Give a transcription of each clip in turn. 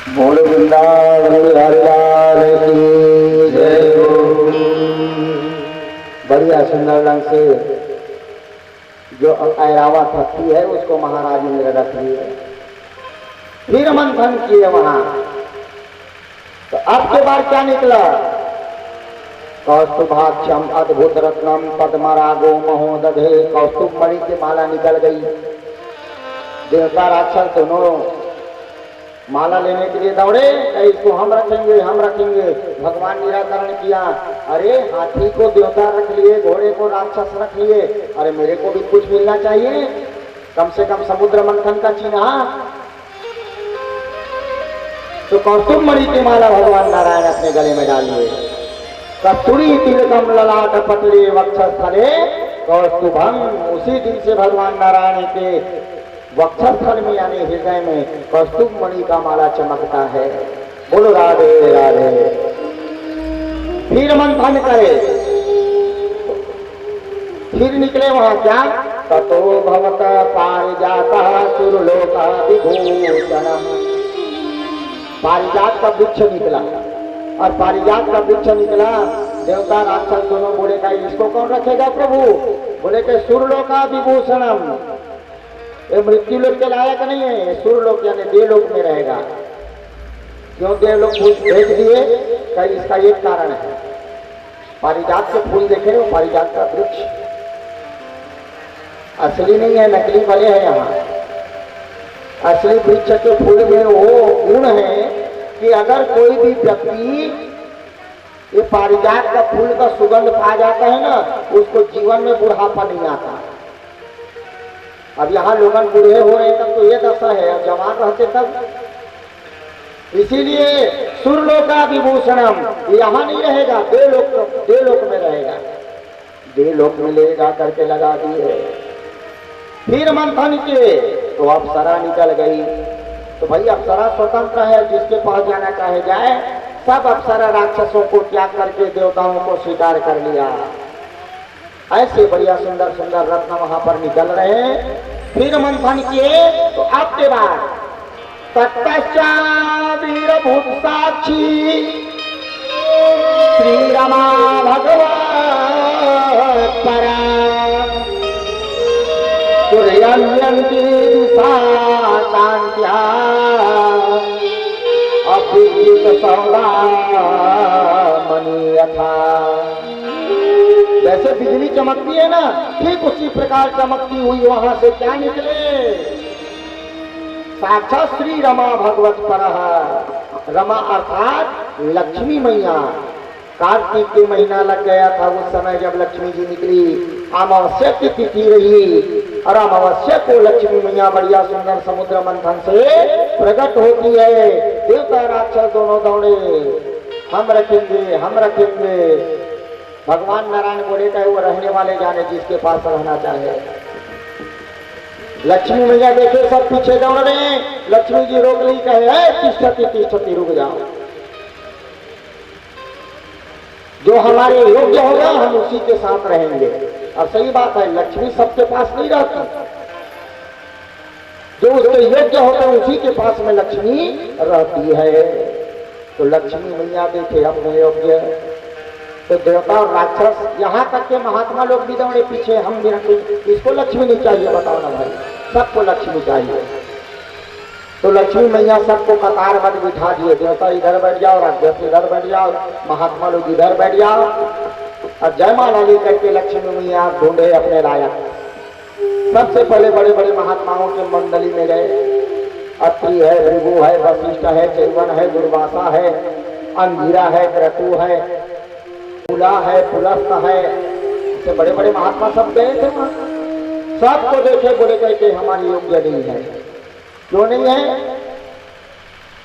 बोल वृंदावन हरिलाल की जय हो। बढ़िया सुंदर ढंग से जो ऐरावत भक्ति है उसको महाराज इंद्र रख लिए, फिर मंथन किए वहां। तो अब के बाद क्या निकला? कौस्तुभाक्षम अद्भुत रत्नम पद्मरागो महोदधे। कौस्तुभ मणि की माला निकल गई। देवता राक्षस दोनों माला लेने के लिए दौड़े, इसको हम रखेंगे हम रखेंगे। भगवान निराकरण किया। अरे हाथी को देवता रख लिए, घोड़े को राक्षस रख लिए, अरे मेरे को भी कुछ मिलना चाहिए, कम से कम समुद्र मंथन का चिन्ह। तो कौस्तुभ मणि की माला भगवान नारायण अपने गले में डालिए। कस्तूरी तिलकम ललाट पतले वक्षस्थले कौस्तुभम। उसी दिन से भगवान नारायण के वक्षस्थल में यानी हृदय में कौस्तुभ मणि का माला चमकता है। बोलो राधे राधे। फिर मंथन करे, फिर निकले वहां क्या? ततो भवत पारिजाता सुरलोका विभूषणम। पारिजात का वृक्ष निकला, और पारिजात का वृक्ष निकला। देवता राक्षस दोनों बोले का इसको कौन रखेगा प्रभु? बोले के सुरलोका विभूषणम। ये मृत्यु लोक के लायक नहीं है, सुरलोक यानी देवलोक में रहेगा। क्यों देवलोक फूल भेज दिए? कई इसका एक कारण है। पारिजात के फूल देखे हो, पारिजात का वृक्ष असली नहीं है, नकली वाले हैं। यहाँ असली वृक्ष के फूल में वो गुण है कि अगर कोई भी व्यक्ति ये पारिजात का फूल का सुगंध पा जाता है ना, उसको जीवन में बुढ़ापा नहीं आता। अब यहाँ लोगन बूढ़े हो रहे तब तो ये दशा है, अब जवान रहते तब। इसीलिए सुरलोका विभूषणम यहाँ नहीं रहेगा, देवलोक में रहेगा। देवलोक में ले जा करके लगा दिए। फिर मंथन किए तो अप्सरा निकल गई। तो भाई अप्सरा स्वतंत्र है, जिसके पास जाना चाहे जाए। सब अप्सरा राक्षसों को त्याग करके देवताओं को स्वीकार कर लिया। ऐसे बढ़िया सुंदर सुंदर रत्न वहां पर निकल रहे हैं। फिर मंथन किए तो आपके बाद तत्पश्चात् वीरभूत साक्षी श्री रमा भगवत परा सूर्यन्यन्ति दिशा कांत्या अभिजित सौदा मणि यथा। जैसे बिजली चमकती है ना, ठीक उसी प्रकार चमकती हुई वहां से क्या निकले? साक्षात श्री रमा भगवत परः। रमा अर्थात लक्ष्मी मैया। कार्तिक के महीना लग गया था उस समय जब लक्ष्मी जी निकली। अमावस्या की तिथि रही और अमावस्या को लक्ष्मी मैया बढ़िया सुंदर समुद्र मंथन से प्रकट होती है। देवता राक्षस दोनों दौड़े, हम रखेंगे हम रखेंगे। भगवान नारायण बोले का वो रहने वाले जाने जिसके पास रहना चाहे। लक्ष्मी मैया देखे सब पीछे दौड़ रहे हैं। लक्ष्मी जी रोक ली, कहे तिष्ठति तिष्ठति, रुक जाओ। जो हमारे योग्य होगा हम उसी के साथ रहेंगे। और सही बात है, लक्ष्मी सबके पास नहीं रहती। जो उसके योग्य होते हैं उसी के पास में लक्ष्मी रहती है। तो लक्ष्मी मैया देखे अपने योग्य, तो देवता और राक्षस यहाँ तक के महात्मा लोग भी दौड़े पीछे, हम भी रखें। इसको लक्ष्मी नहीं चाहिए, बताओ ना भाई, सबको लक्ष्मी चाहिए। तो लक्ष्मी मैया सबको कतारबद्ध बिठा दिए। देवता इधर बैठ जाओ, राक्षस इधर बैठ जाओ, महात्मा लोग इधर बैठ जाओ। और जयमाला लेकर के लक्ष्मी मैया ढूंढे अपने लायक। सबसे पहले बड़े बड़े महात्माओं के मंडली में गए। अत्रि है, भृगु है, वशिष्ठ है, चैवन है, दुर्वासा है, अंगिरा है, क्रतु है, पुला है, पुलस्त है, ऐसे बड़े बड़े महात्मा सब गए थे। सबको देखे, बोले गए कि हमारी योग्य नहीं है। क्यों नहीं है?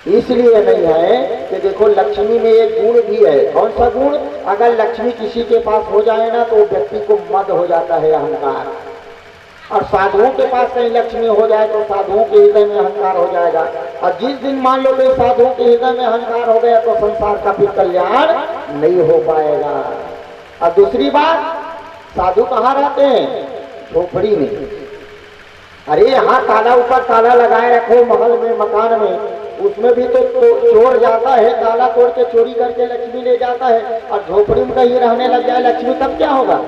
इसलिए नहीं है कि देखो लक्ष्मी में एक गुण भी है। कौन सा गुण? अगर लक्ष्मी किसी के पास हो जाए ना तो व्यक्ति को मद हो जाता है अहंकार। और साधुओं के पास कहीं लक्ष्मी हो जाए तो साधुओं के हृदय में अहंकार हो जाएगा। और जिस दिन मान लो कि साधुओं के हृदय में अहंकार हो गया तो संसार का फिर कल्याण नहीं हो पाएगा। और दूसरी बात, साधु कहाँ रहते हैं? झोपड़ी में। अरे यहाँ ताला ऊपर ताला लगाए रखो महल में, मकान में, उसमें भी तो चोर जाता है, ताला तोड़ के चोरी करके लक्ष्मी ले जाता है, और झोपड़ी में कहीं रहने लग जाए लक्ष्मी, तब क्या होगा?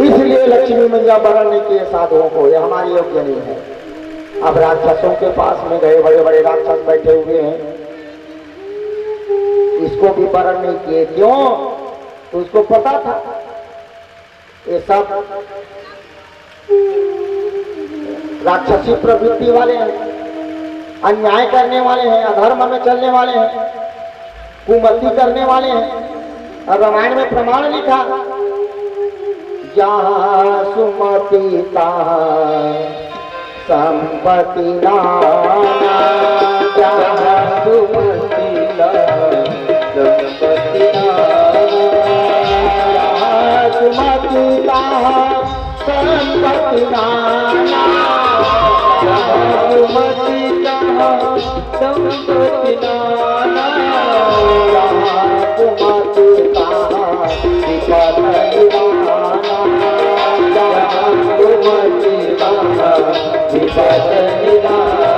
इसलिए लक्ष्मी मैया वरण नहीं किए साधुओं को, ये हमारी योग्य नहीं है। अब राक्षसों के पास में गए, बड़े बड़े राक्षस बैठे हुए हैं, इसको भी वरण नहीं किए। क्यों? तो उसको पता था ये सब राक्षसी प्रवृत्ति वाले हैं, अन्याय करने वाले हैं, अधर्म में चलने वाले हैं, कुमति करने वाले हैं। और रामायण में प्रमाण लिखा, जहाँ सुमति तहाँ संपत्ति नाना, जहाँ सुमति संपत्ति नाना, जहाँ सुमति तहाँ संपत्ति नाना, जहाँ सुमति तहाँ संपत्ति नाना, जहाँ सुमति तहाँ विपद निवाना, जहाँ सुमति तहाँ विपद निवाना।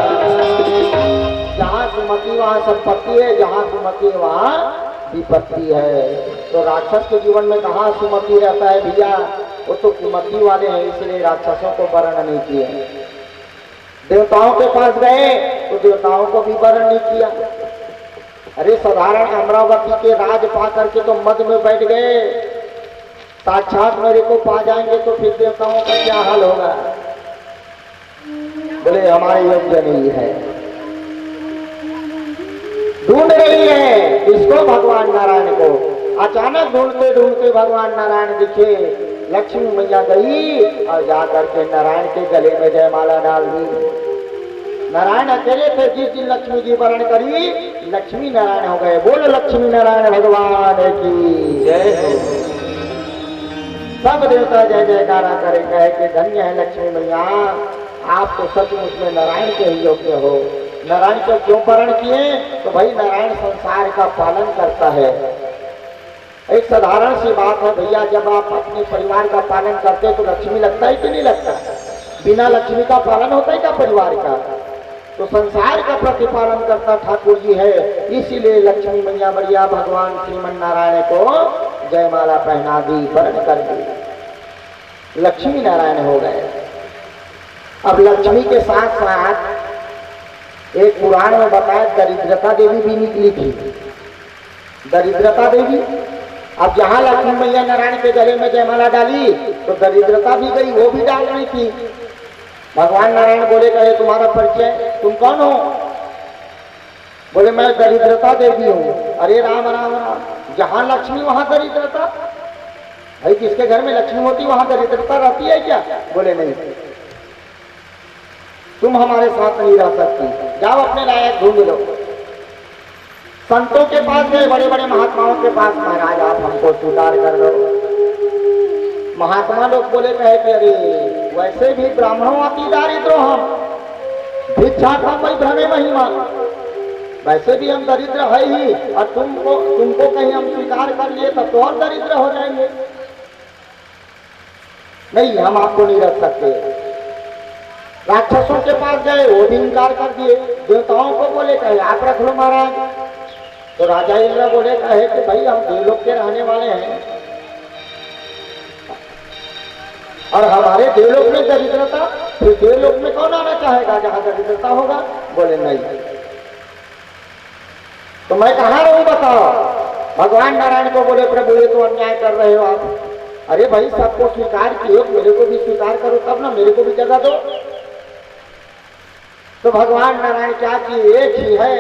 जहाँ सुमति वहाँ संपत्ति है, जहाँ सुमति वहाँ विपत्ति है। तो राक्षस के जीवन में कहाँ सुमति रहता है भैया? वो तो कुमति वाले हैं, इसलिए राक्षसों को वर्ण नहीं किया। देवताओं के पास गए तो देवताओं को भी वर्ण नहीं किया। अरे साधारण अमरावती के राज पा करके तो मद में बैठ गए, साक्षात मेरे को पा जाएंगे तो फिर देवताओं का क्या हाल होगा? बोले हमारे योग्य नहीं है। ढूंढ रही है इसको भगवान नारायण को। अचानक ढूंढते ढूंढते भगवान नारायण दिखे, लक्ष्मी मैया गई और जाकर के नारायण के गले में जयमाला डाल दी। नारायण अकेले थे, जिस दिन लक्ष्मी जी वर्ण करी लक्ष्मी नारायण हो गए। बोलो लक्ष्मी नारायण भगवान की जय हो। सब देवता जय जयकारा करे, कहे कि धन्य है लक्ष्मी मैया, आप तो सचमुच में नारायण के ही योग्य हो। नारायण को क्यों वर्ण किए? तो भाई नारायण संसार का पालन करता है। एक साधारण सी बात है भैया, जब आप अपने परिवार का पालन करते तो लक्ष्मी लगता है कि नहीं लगता? बिना लक्ष्मी का पालन होता है क्या परिवार का? तो संसार का प्रतिपालन करता ठाकुर जी है, इसीलिए लक्ष्मी मैया बढ़िया भगवान श्रीमन नारायण को जयमाला पहना दी, वर्ण कर दी, लक्ष्मी नारायण हो गए। अब लक्ष्मी के साथ साथ एक पुराण में बताया दरिद्रता देवी भी निकली थी। दरिद्रता देवी, अब जहां लक्ष्मी मैया नारायण के गले में जयमाला डाली तो दरिद्रता भी गई, वो भी डाल रही थी। भगवान नारायण बोले कहे तुम्हारा परिचय, तुम कौन हो? बोले मैं दरिद्रता देवी हूँ। अरे राम राम राम, जहां लक्ष्मी वहां दरिद्रता? भाई जिसके घर में लक्ष्मी होती वहां दरिद्रता रहती है क्या? बोले नहीं, तुम हमारे साथ नहीं रह सकती, जाओ अपने लायक ढूंढ लो। संतों के पास गए, बड़े बड़े महात्माओं के पास, महाराज आप हमको स्वीकार कर लो। महात्मा लोग बोले कहे कि अरे वैसे भी ब्राह्मणों अति दारिद्रो हम, भिक्षा था वही भ्रमे महिमा, वैसे भी हम दरिद्र है ही, और तुमको कहीं हम स्वीकार कर लिए तब तो और दरिद्र हो जाएंगे। नहीं, हम आपको नहीं रख सकते। राक्षसों के पास गए, वो भी इनकार कर दिए। देवताओं को बोले कहे आप रख लो महाराज। तो राजा इंद्र बोले कहे कि भाई हम देवलोक के रहने वाले हैं और हमारे देवलोक में दरिद्रता, फिर देवलोक में कौन आना चाहेगा जहां दरिद्रता होगा? बोले नहीं, तो मैं कहाँ रहूं बताओ? भगवान नारायण को बोले प्रभु ये तो अन्याय कर रहे हो आप। अरे भाई सबको स्वीकार किए, मेरे को भी स्वीकार करो तब ना, मेरे को भी जगह दो। तो भगवान नारायण क्या किए, एक ही है,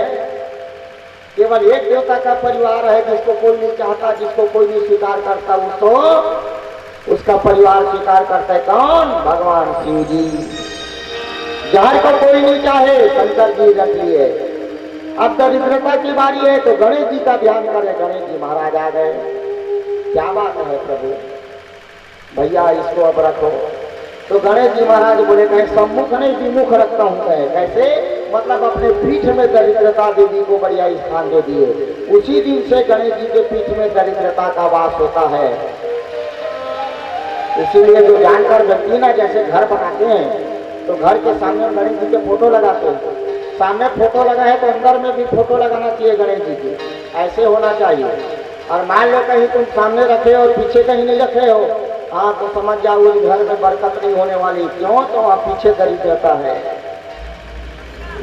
केवल एक देवता का परिवार है जिसको कोई नहीं चाहता, जिसको कोई नहीं स्वीकार करता, उसको उसका परिवार स्वीकार करता है। कौन? भगवान शिव जी। जार को कोई नहीं चाहे, शंकर जी रख लिए। अब दरिद्रता की बारी है तो गणेश जी का ध्यान करें। गणेश जी महाराज आ गए, क्या बात है प्रभु, भैया इसको अब रखो। तो गणेश जी महाराज बोले कहे सम्मुख नहीं विमुख रखता हूं। कहे कैसे? मतलब अपने पीठ में दरिद्रता देवी को बढ़िया स्थान दे दिए। उसी दिन से गणेश जी के पीठ में दरिद्रता का वास होता है। इसीलिए जो जानकर व्यक्ति ना जैसे घर बनाते हैं तो घर के सामने गणेश जी के फोटो लगाते हैं। सामने फोटो लगा है तो अंदर में भी फोटो लगाना चाहिए गणेश जी की, ऐसे होना चाहिए। और मान लो कहीं तुम सामने रखे हो और पीछे कहीं नहीं रखे हो, हाँ तो समझ जाओ उस घर में बरकत नहीं होने वाली। क्यों? तो वहाँ पीछे दरिद्रता है,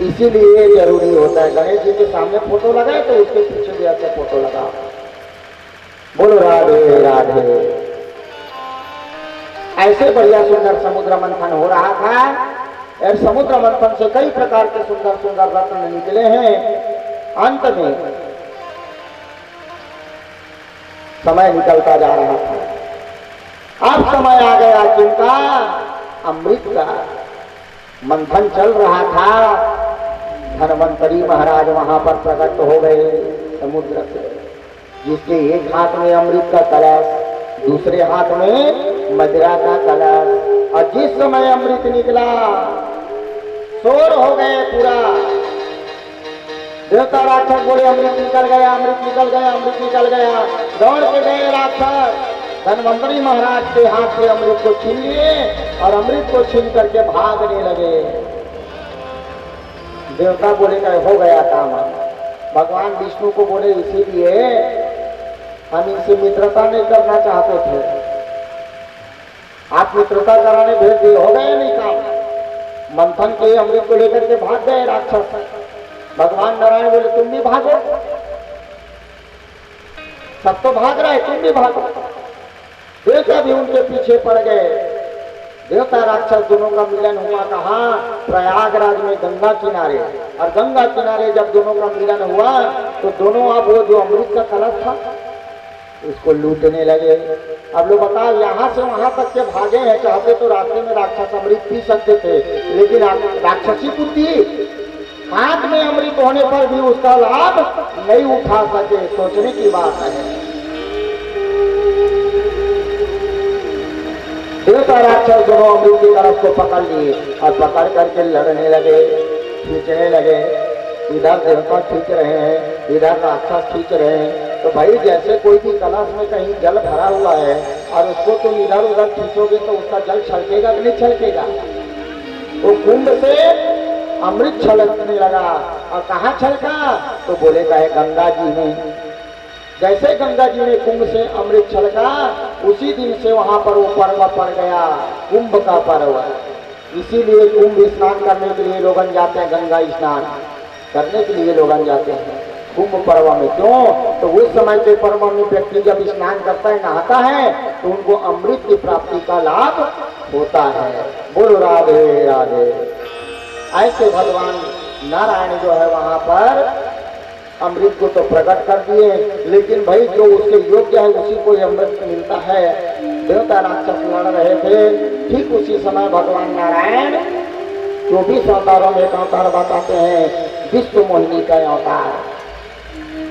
इसीलिए जरूरी होता है गणेश जी के सामने फोटो लगाए तो उसके पीछे भी ऐसे फोटो लगाओ। बोलो राधे राधे। ऐसे बढ़िया सुंदर समुद्र मंथन हो रहा था और समुद्र मंथन से कई प्रकार के सुंदर सुंदर रत्न निकले हैं। अंत में समय निकलता जा रहा था। अब समय आ गया किनका? अमृत का। मंथन चल रहा था। धन्वंतरी महाराज वहां पर प्रकट हो गए समुद्र से, जिसके एक हाथ में अमृत का कलश, दूसरे हाथ में मदिरा का कलश। और जिस समय अमृत निकला शोर हो गए पूरा। देवता राक्षस बोले अमृत निकल गया, अमृत निकल गया, अमृत निकल गया। दौड़ के गए राक्षस, धन्वंतरी महाराज के हाथ से अमृत को छीन लिए और अमृत को छीन करके भागने लगे। देवता बोले कि हो गया काम। भगवान विष्णु को बोले इसीलिए हम इनसे मित्रता नहीं करना चाहते थे, आप मित्रता कराने भेज दिए, हो गया नहीं काम। मंथन के अमृत को लेकर के भाग गए राक्षस। भगवान नारायण बोले तुम भी भागो, सब तो भाग रहे, तुम भी भागो। देवता भी उनके पीछे पड़ गए। देवता राक्षस दोनों का मिलन हुआ कहाँ? प्रयागराज में गंगा किनारे। और गंगा किनारे जब दोनों का मिलन हुआ तो दोनों अब वो जो अमृत का कलश था उसको लूटने लगे। अब लोग बताओ, यहाँ से वहां तक के भागे हैं, चाहते तो रास्ते में राक्षस अमृत पी सकते थे, लेकिन राक्षसी बुद्धि, हाथ में अमृत होने पर भी उसका लाभ नहीं उठा सके। सोचने की बात है। देवता राक्षस दोनों अमृत की तरफ को पकड़ लिए और पकड़ करके लड़ने लगे, खींचने लगे। इधर देवता खींच रहे हैं, इधर राक्षस खींच रहे हैं। तो भाई जैसे कोई भी कलश में कहीं जल भरा हुआ है और उसको तुम इधर उधर खींचोगे तो उसका जल छलकेगा कि नहीं छलकेगा? तो कुंभ से अमृत छलकने लगा। और कहाँ छलका? तो बोले कहे गंगा जी में। जैसे गंगा जी में कुंभ से अमृत छलका, उसी दिन से वहां पर वो पर्व पड़ गया, कुंभ का पर्व। इसीलिए कुंभ स्नान करने के लिए लोग जाते हैं, गंगा स्नान करने के लिए लोग जाते हैं कुंभ पर्व में। क्यों? तो उस समय के पर्व में व्यक्ति जब स्नान करता है, नहाता है, तो उनको अमृत की प्राप्ति का लाभ होता है। बोलो राधे राधे। ऐसे भगवान नारायण जो है वहां पर अमृत को तो प्रकट कर दिए, लेकिन भाई जो उसके योग्य है उसी को अमृत मिलता है। देवता राक्षस लड़ रहे थे, ठीक उसी समय भगवान नारायण 24 अवतारों में एक अवतार बताते हैं, विश्व मोहिनी का अवतार।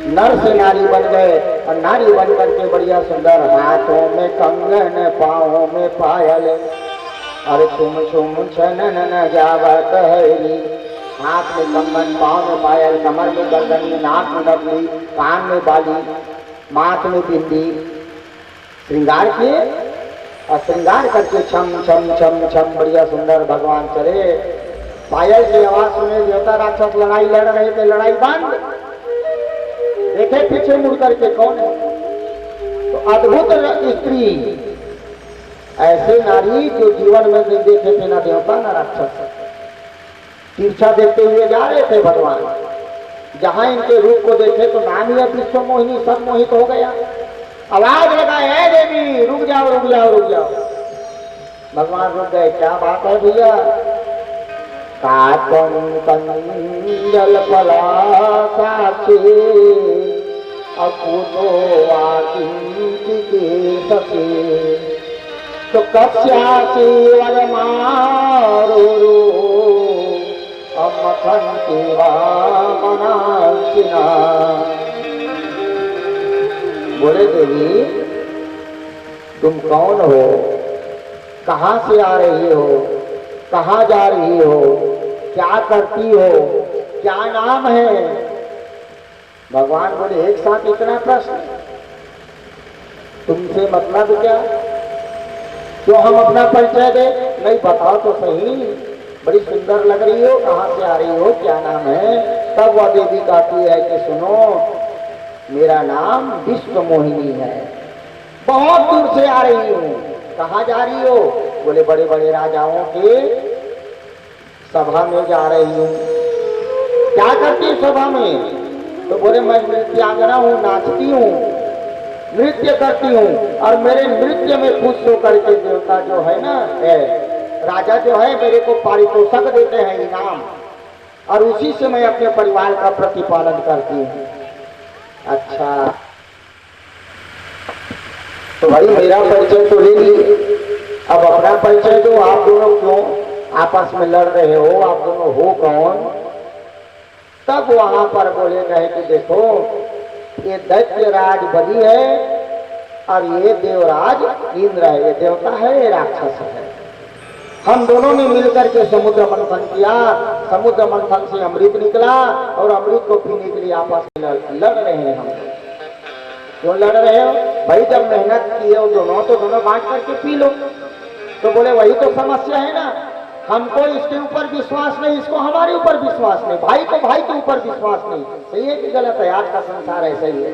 नर से नारी बन गए और नारी बन करके बढ़िया सुंदर, हाथों में कंगन, पाँवों में पायल, अरे तुम छुम छनन जावत हरी। हाथ में कंगन, पाँव में पायल, कमर में गर्दनी, नाक में नथनी, कान में बाली, माथ में बिंदी, श्रृंगार किए और श्रृंगार करके छम छम छम छम बढ़िया सुंदर भगवान चले। पायल की आवाज सुने देवता राक्षस लड़ाई लड़ रहे थे, लड़ाई बंद। देखे पीछे मुड़ करके कौन है? तो अद्भुत स्त्री, ऐसे नारी जो जीवन में नहीं देखे थे ना देवता ना राक्षस। तिरछा देखते हुए जा रहे थे भगवान। जहां इनके रूप को देखे तो नाम ही विश्व मोहिनी, सब मोहित हो गया। आवाज लगा, है देवी रुक जाओ रुक जाओ रुक जाओ। भगवान रुक गए। क्या बात है भैया? काकम कंजल पलासाचे अकुतो आकिंचिके ससे तो कस्यासे वरमारो अमथंति वामनांसिना। बोले देवी तुम कौन हो? कहाँ से आ रही हो? कहाँ जा रही हो? क्या करती हो? क्या नाम है? भगवान बोले एक साथ इतना प्रश्न, तुमसे मतलब क्या? तो हम अपना परिचय दे? नहीं बताओ तो सही। बड़ी सुंदर लग रही हो, कहाँ से आ रही हो, क्या नाम है? तब वह देवी कहती है कि सुनो, मेरा नाम विश्व मोहिनी है, बहुत दूर से आ रही हूँ। कहाँ जा रही हो? बोले बड़े बड़े राजाओं के सभा में जा रही हूँ। क्या करती है सभा में? तो बोले मैं नृत्यांगना हूँ, नाचती हूँ, नृत्य करती हूँ, और मेरे नृत्य में खुश होकर के देवता जो है ना, राजा जो है, मेरे को पारितोषिक देते हैं, इनाम, और उसी से मैं अपने परिवार का प्रतिपालन करती हूँ। अच्छा, तो भाई मेरा परिचय तो ले लिए, अब अपना परिचय दो। आप दोनों क्यों आपस में लड़ रहे हो? आप दोनों हो कौन? तब वहां पर बोले कहे कि देखो, ये दैत्य राज बलि है और ये देवराज इंद्र है, ये देवता है, ये राक्षस है। हम दोनों ने मिलकर के समुद्र मंथन किया, समुद्र मंथन से अमृत निकला, और अमृत को पीने के लिए आपस में लड़ रहे हैं। हम क्यों लड़ रहे हो भाई? जब मेहनत किए हो दोनों, तो दोनों बांट करके पी लो। तो बोले वही तो समस्या है ना, हमको इसके ऊपर विश्वास नहीं, इसको हमारे ऊपर विश्वास नहीं, भाई को भाई के ऊपर विश्वास नहीं। सही है कि गलत है? आज का संसार ऐसा ही है।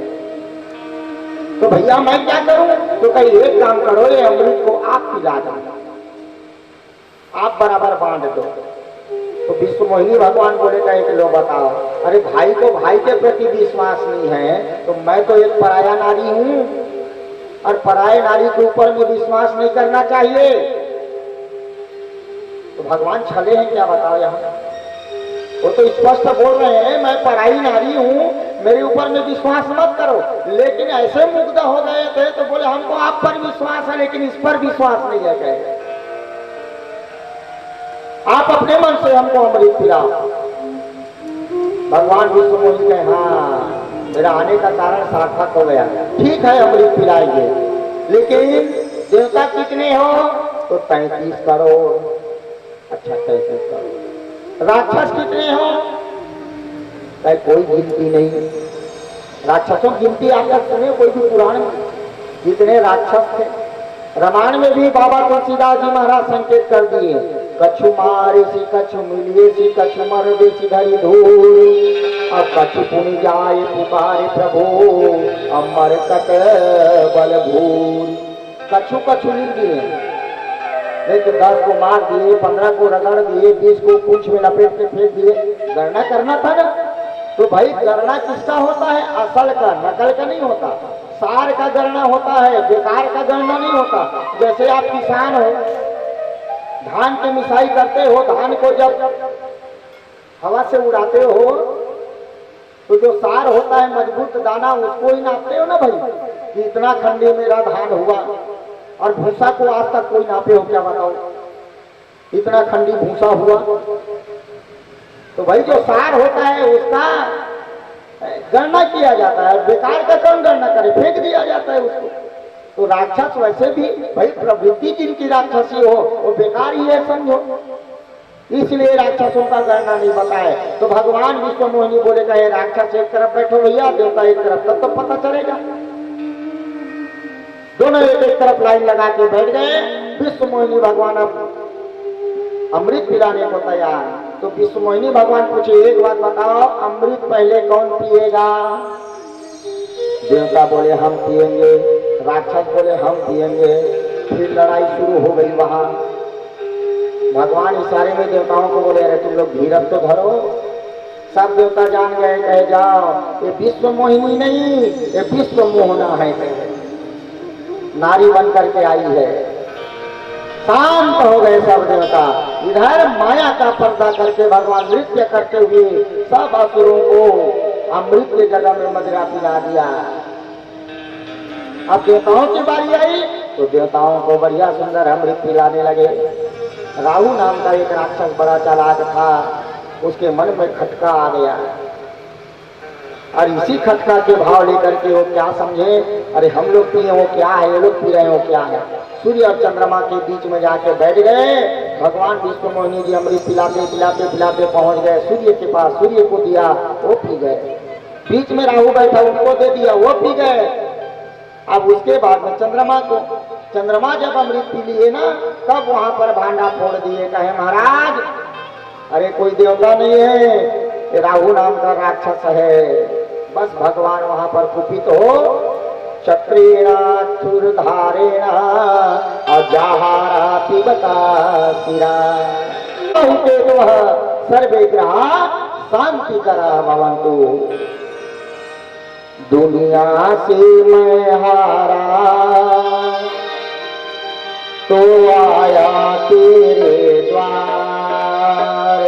तो भैया मैं क्या करूं? तो कहीं एक काम करो, ये अमृत को आप पिला दो, आप बराबर बांट दो। तो विश्व मोहिनी भगवान बोले कहे कि लो बताओ, अरे भाई को भाई के प्रति विश्वास नहीं है, तो मैं तो एक पराया नारी हूं, और पराये नारी के ऊपर में विश्वास नहीं करना चाहिए। तो भगवान छले हैं क्या? बताओ यहाँ। वो तो स्पष्ट बोल रहे हैं, मैं पराई नारी हूं, मेरे ऊपर में विश्वास मत करो। लेकिन ऐसे मुग्ध हो गए थे तो बोले हमको आप पर विश्वास है, लेकिन इस पर विश्वास नहीं है। कहे आप अपने मन से हमको अमृत पिलाओ। भगवान विश्व मोहिनी कहे हाँ, मेरा आने का कारण सार्थक हो गया, ठीक है अमृत पिलाएंगे, लेकिन देवता कितने हो? तो 33 करोड़। अच्छा 33 करोड़। राक्षस कितने हो? कोई गिनती नहीं। राक्षसों की गिनती आप तक सुने कोई भी पुराण में? जितने राक्षस थे, रामायण में भी बाबा तुलसीदास जी महाराज संकेत कर दिए, कछु मारे सी कछु मिलिए सी कछु मर बेसी धरी धूल, अब कछु पुनि जाए पुकारे प्रभु, अमर तक बल भूल। कछु कछु लिख दिए, नहीं तो 10 को मार दिए, 15 को रगड़ दिए, 20 को पूंछ में लपेट के फेंक दिए। गणना करना था ना। तो भाई गणना किसका होता है? असल का, नकल का नहीं होता। सार का गणना होता है, बेकार का गणना नहीं होता। जैसे आप किसान हो, धान की मिसाई करते हो, धान को जब हवा से उड़ाते हो तो जो सार होता है मजबूत दाना, उसको ही नापते हो ना भाई, कि इतना खंडी मेरा धान हुआ। और भूसा को आज तक कोई नापे हो क्या? बताओ, इतना खंडी भूसा हुआ। तो भाई जो सार होता है उसका गणना किया जाता है, बेकार का कौन गणना करे? फेंक दिया जाता है उसको। तो राक्षस वैसे भी भाई प्रवृत्ति जिनकी राक्षसी हो वो बेकार ही है समझो, इसलिए राक्षसों का गणना नहीं बताए। तो भगवान विश्व मोहिनी बोले कहे राक्षस एक तरफ बैठो भैया, देवता एक तरफ, तब तो पता चलेगा। दोनों एक तरफ लाइन लगा के बैठ गए। विश्व मोहिनी भगवान अब अमृत पिलाने को तैयार। तो विश्व मोहिनी भगवान पूछे एक बात बताओ, अमृत पहले कौन पिएगा? देवता बोले हम पिएंगे, राक्षस बोले हम पिएंगे। फिर लड़ाई शुरू हो गई वहां। भगवान इशारे में देवताओं को बोले अरे तुम लोग धीरज तो धरो। सब देवता जान गए, कहे जाओ ये विश्व मोहिनी नहीं, ये विश्व मोहना है, नारी बन करके आई है। शांत हो गए सब देवता। इधर माया का पर्दा करके भगवान नृत्य करते हुए सब असुरों को अमृत के जगह में मदिरा पिला दिया। अब देवताओं की बारी आई तो देवताओं को बढ़िया सुंदर अमृत पिलाने लगे। राहु नाम का एक राक्षस बड़ा चालाक था, उसके मन में खटका आ गया, और इसी खटका के भाव लेकर के वो क्या समझे, अरे हम लोग पिए वो क्या है, ये लोग पी रहे हो क्या है। सूर्य और चंद्रमा के बीच में जाके बैठ गए। भगवान विश्व मोहिनी जी अमृत पिलाते पिलाते पिलाते पहुंच गए सूर्य के पास, सूर्य को दिया, वो पी गए। बीच में राहु बैठा, उनको दे दिया, वो पी गए। अब उसके बाद में चंद्रमा को, चंद्रमा जब अमृत पी लिए ना, तब वहां पर भांडा फोड़ दिए, कहे महाराज अरे कोई देवता नहीं है, ये राहु नाम का राक्षस है। बस भगवान वहां पर कुपित हो क्षत्रियेण चूरधारेण अजाहारा पिबता शिरा सर्वे ग्रहा शांति करा भवन्तु। दुनिया से मैं हारा तो आया तेरे द्वार,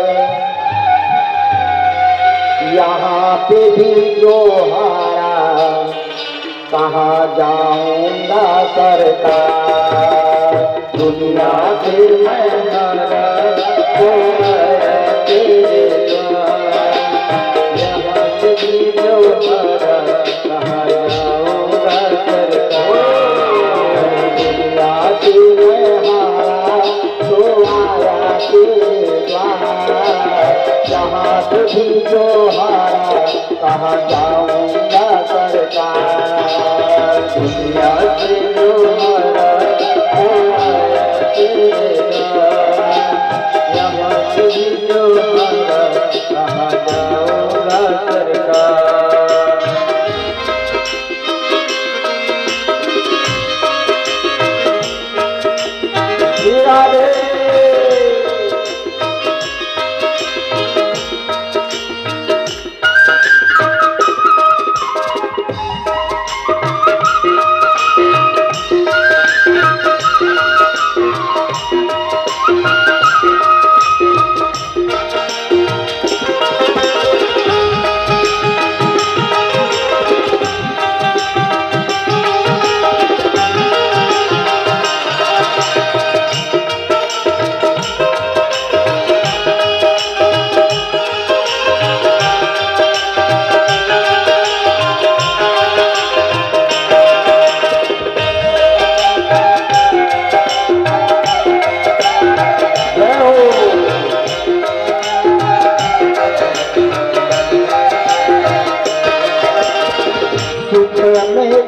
यहाँ पे भी जो हारा कहाँ जाऊंगा सरकार। दुनिया से मैं हारा तो आया तेरे द्वार, यहाँ पे भी जो हारा कहाँ जाऊंगा सरकार। दुनिया से मैं हारा तो आया तेरे द्वार, जहाँ पे भी जो हारा कहाँ जाऊंगा सरकार। दुनिया से जो हारा तो आया तेरे द्वार, यहाँ से भी जो हारा कहाँ जाऊंगा सरकार। राधे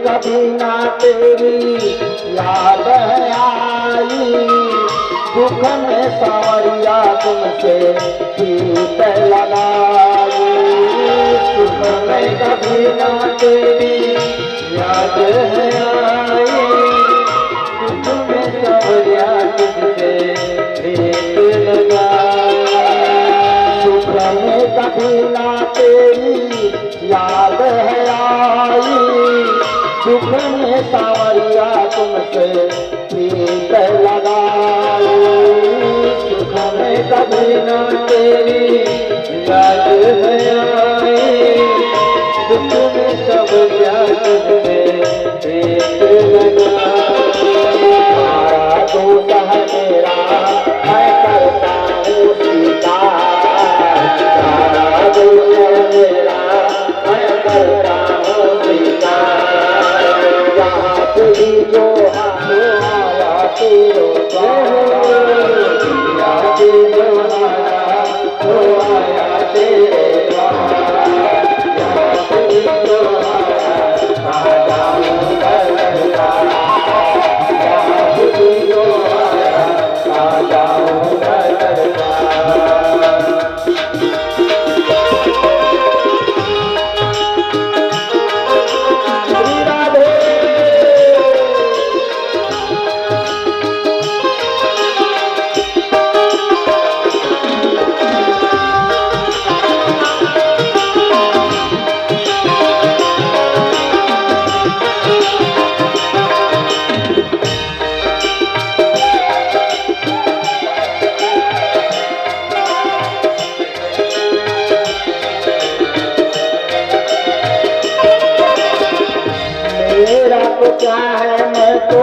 कभी ना तेरी याद आई, दुख में सावरिया तुमसे गीत लगाई। सुख में कभी ना तेरी याद आई, दुख में सावरिया तुमसे गीत लगाई। सुख में कभी ना तेरी याद है आई, दुख में सावरिया तुमसे प्रीत लगाई। सुख में कभी ना तेरी याद है आई, दुख में सावरिया तुमसे प्रीत लगाई। सारा दोष है मेरा, मैं करता हूँ स्वीकार। सारा दोष है मेरा, मैं करता हूँ स्वीकार। यहाँ पे जो आया तेरे द्वार, यहाँ पे जो आया तो आया तेरे द्वार। यहाँ पे जो आया कहाँ जाऊंगा सरकार। यहाँ पे जो आया कहाँ जाऊंगा सरकार। क्या है मैं तो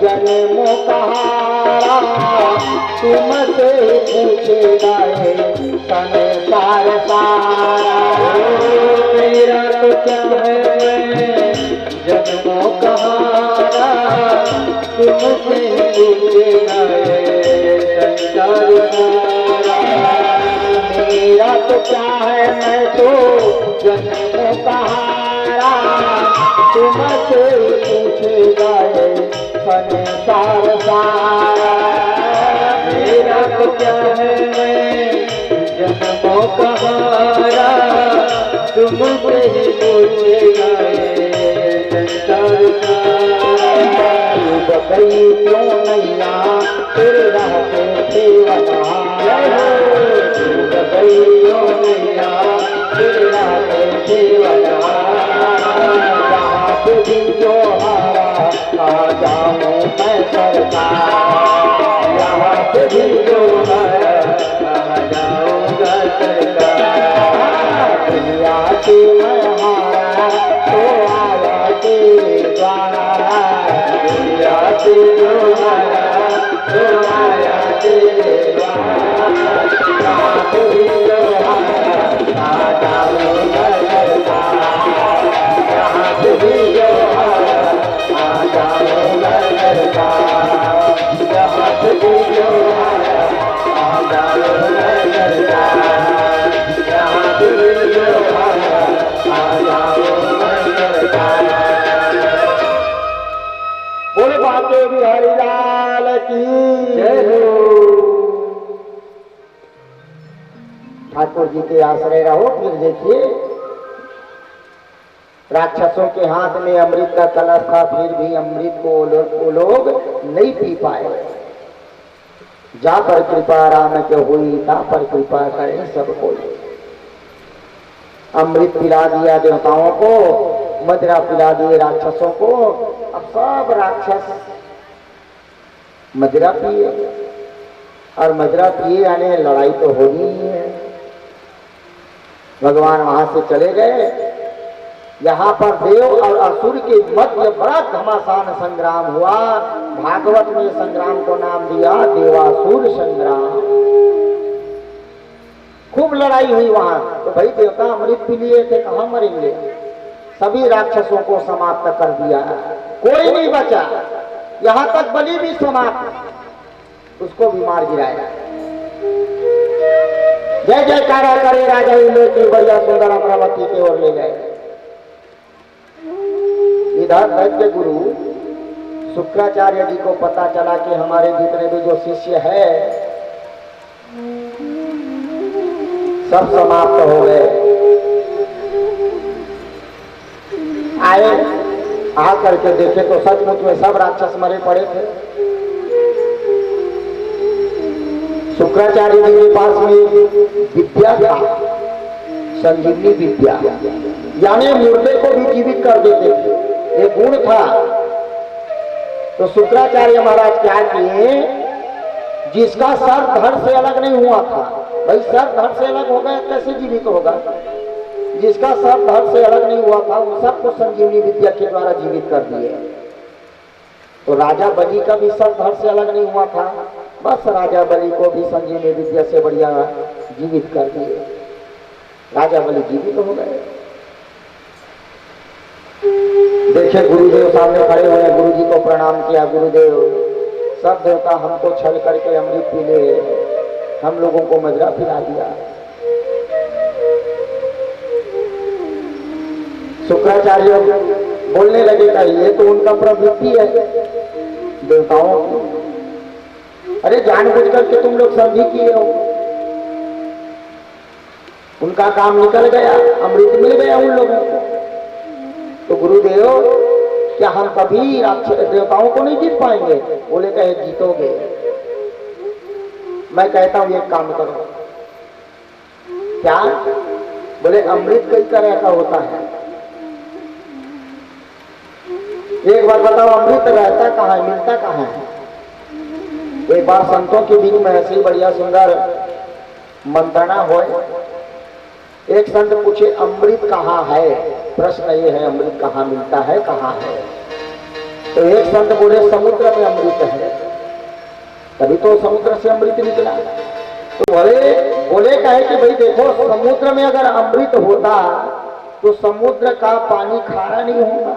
जन्मों का हारा, तुमसे पूछेगा ये संसार सारा। मेरा तो क्या है मैं जन्मों का हारा, तुमसे पूछेगा ये संसार सारा। मेरा तो क्या है मैं तो जन्मों का हारा, तुमसे पूछेगा ये संसार सारा। मेरा तो क्या है मैं जन्मों का हारा तुम पे ही मुझे आए संसार का। डूब गई क्यों नैया तेरा कैसे बना, डूब गई क्यों नैया तेरा कैसे बना। यहाँ पे भी जो हारा आ जाऊं मैं सरकार, यहाँ पे भी जो हारा आ जाऊंगा सरकार। दुनिया से मैं हारा तो आया तेरे द्वारा, दुनिया से जो हारा तो आया तेरे द्वारा। यहाँ पे भी जो हारा आ जाऊंगा सरकार, यहाँ पे भी जो हारा आ जाऊंगा सरकार, यहाँ पे भी जो हारा आ जाऊंगा सरकार, यहाँ पे भी जो हारा आ जाऊंगा सरकार। बोले बाके बिहारी लाल की जय हो। ठाकुर जी के आश्रय रहो। फिर देखिए राक्षसों के हाथ में अमृत का कलश था, फिर भी अमृत को वो लोग नहीं पी पाए। जा पर कृपा राम के हुई, ता पर कृपा करें सब कोई। अमृत पिला दिया देवताओं को, मदिरा पिला दिए राक्षसों को। अब सब राक्षस मदिरा पिए, और मदिरा पिए यानी लड़ाई तो होनी ही है। भगवान वहां से चले गए। यहाँ पर देव और असुर के मध्य बड़ा घमासान संग्राम हुआ। भागवत ने संग्राम को नाम दिया देवासुर संग्राम। खूब लड़ाई हुई वहां। तो भाई देवता अमृत पी लिए थे, कहां मरेंगे। सभी राक्षसों को समाप्त कर दिया, कोई नहीं बचा। यहाँ तक बलि भी समाप्त, उसको भी मार गिराया। जय जयकारा करे राजा की बढ़िया सुंदर अमरावती की ओर ले गए। इधर दैत्य गुरु शुक्राचार्य जी को पता चला कि हमारे जितने भी जो शिष्य है सब समाप्त हो गए। आए, आ करके देखे तो सचमुच में सब राक्षस मरे पड़े थे। शुक्राचार्य जी के पास में विद्या था, संजीवनी विद्या, यानी मुर्दे को भी जीवित कर देते थे, ये गुण था। तो शुक्राचार्य महाराज क्या किए, जिसका सर धड़ से अलग नहीं हुआ था, भाई सर धड़ से अलग हो गया कैसे जीवित होगा। जिसका सर धड़ से अलग नहीं हुआ था उन सबको संजीवनी विद्या के द्वारा जीवित कर दिए। तो राजा बलि का भी सर धड़ से अलग नहीं हुआ था, बस राजा बलि को भी संजीवनी विद्या से बढ़िया जीवित कर दिए। राजा बलि जीवित हो गए। देखे गुरुदेव सामने खड़े हुए, गुरुजी को प्रणाम किया। गुरुदेव, सब देवता हमको छल करके अमृत पी ले, हम लोगों को मदिरा पिला दिया। शुक्राचार्य बोलने लगे का ये तो उनका प्रवृत्ति है देवताओं की। अरे जानबूझ करके तुम लोग संधि किए हो, उनका काम निकल गया, अमृत मिल गया उन लोगों को। तो गुरुदेव, क्या हम कभी देवताओं को नहीं जीत पाएंगे? बोले कहे जीतोगे। मैं कहता हूं एक काम करो। क्या? बोले अमृत कई तरह का होता है। एक बार बताओ, अमृत रहता कहाँ है, मिलता कहाँ है? एक बार संतों के बीच में ऐसी बढ़िया सुंदर मंत्रणा हो। एक संत पूछे अमृत कहाँ है, प्रश्न ये है अमृत कहाँ मिलता है, कहाँ है? तो एक संत बोले समुद्र में अमृत है, तभी तो समुद्र से अमृत निकला। तो बोले कहे कि भाई देखो, समुद्र में अगर अमृत होता तो समुद्र का पानी खारा नहीं होगा।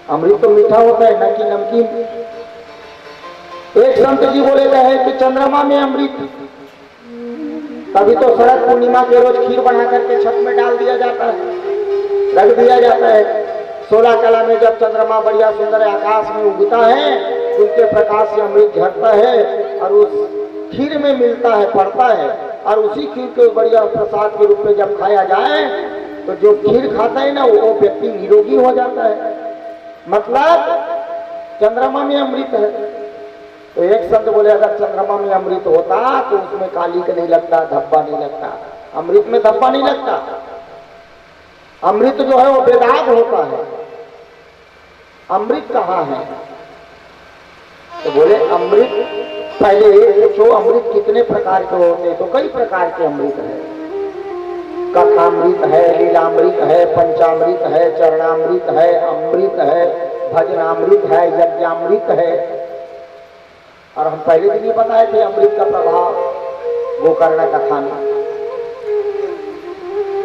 अमृत तो मीठा होता है ना कि नमकीन। एक संत जी बोले कहे कि चंद्रमा में अमृत, तभी तो शरद पूर्णिमा के रोज खीर बना करके छत में डाल दिया जाता है, रख दिया जाता है। 16 कला में जब चंद्रमा बढ़िया सुंदर आकाश में उगता है, उनके प्रकाश से अमृत झड़ता है और उस खीर में मिलता है, पड़ता है, और उसी खीर को बढ़िया प्रसाद के रूप में जब खाया जाए तो जो खीर खाता है ना वो व्यक्ति निरोगी हो जाता है। मतलब चंद्रमा में अमृत है। तो एक संत बोले अगर चंद्रमा में अमृत होता तो उसमें कालिक नहीं लगता, धब्बा नहीं लगता। अमृत में धब्बा नहीं लगता। अमृत जो है वो बेदाग होता है। अमृत कहाँ है? तो बोले अमृत, पहले पूछो अमृत कितने प्रकार के होते? तो कई प्रकार के अमृत है। कथामृत है, लीलामृत है, पंचामृत है, चरणामृत है, अमृत है, भजनामृत है, यज्ञामृत है। और हम पहले दिन ही बताए थे अमृत का प्रभाव गोकर्ण कथा में।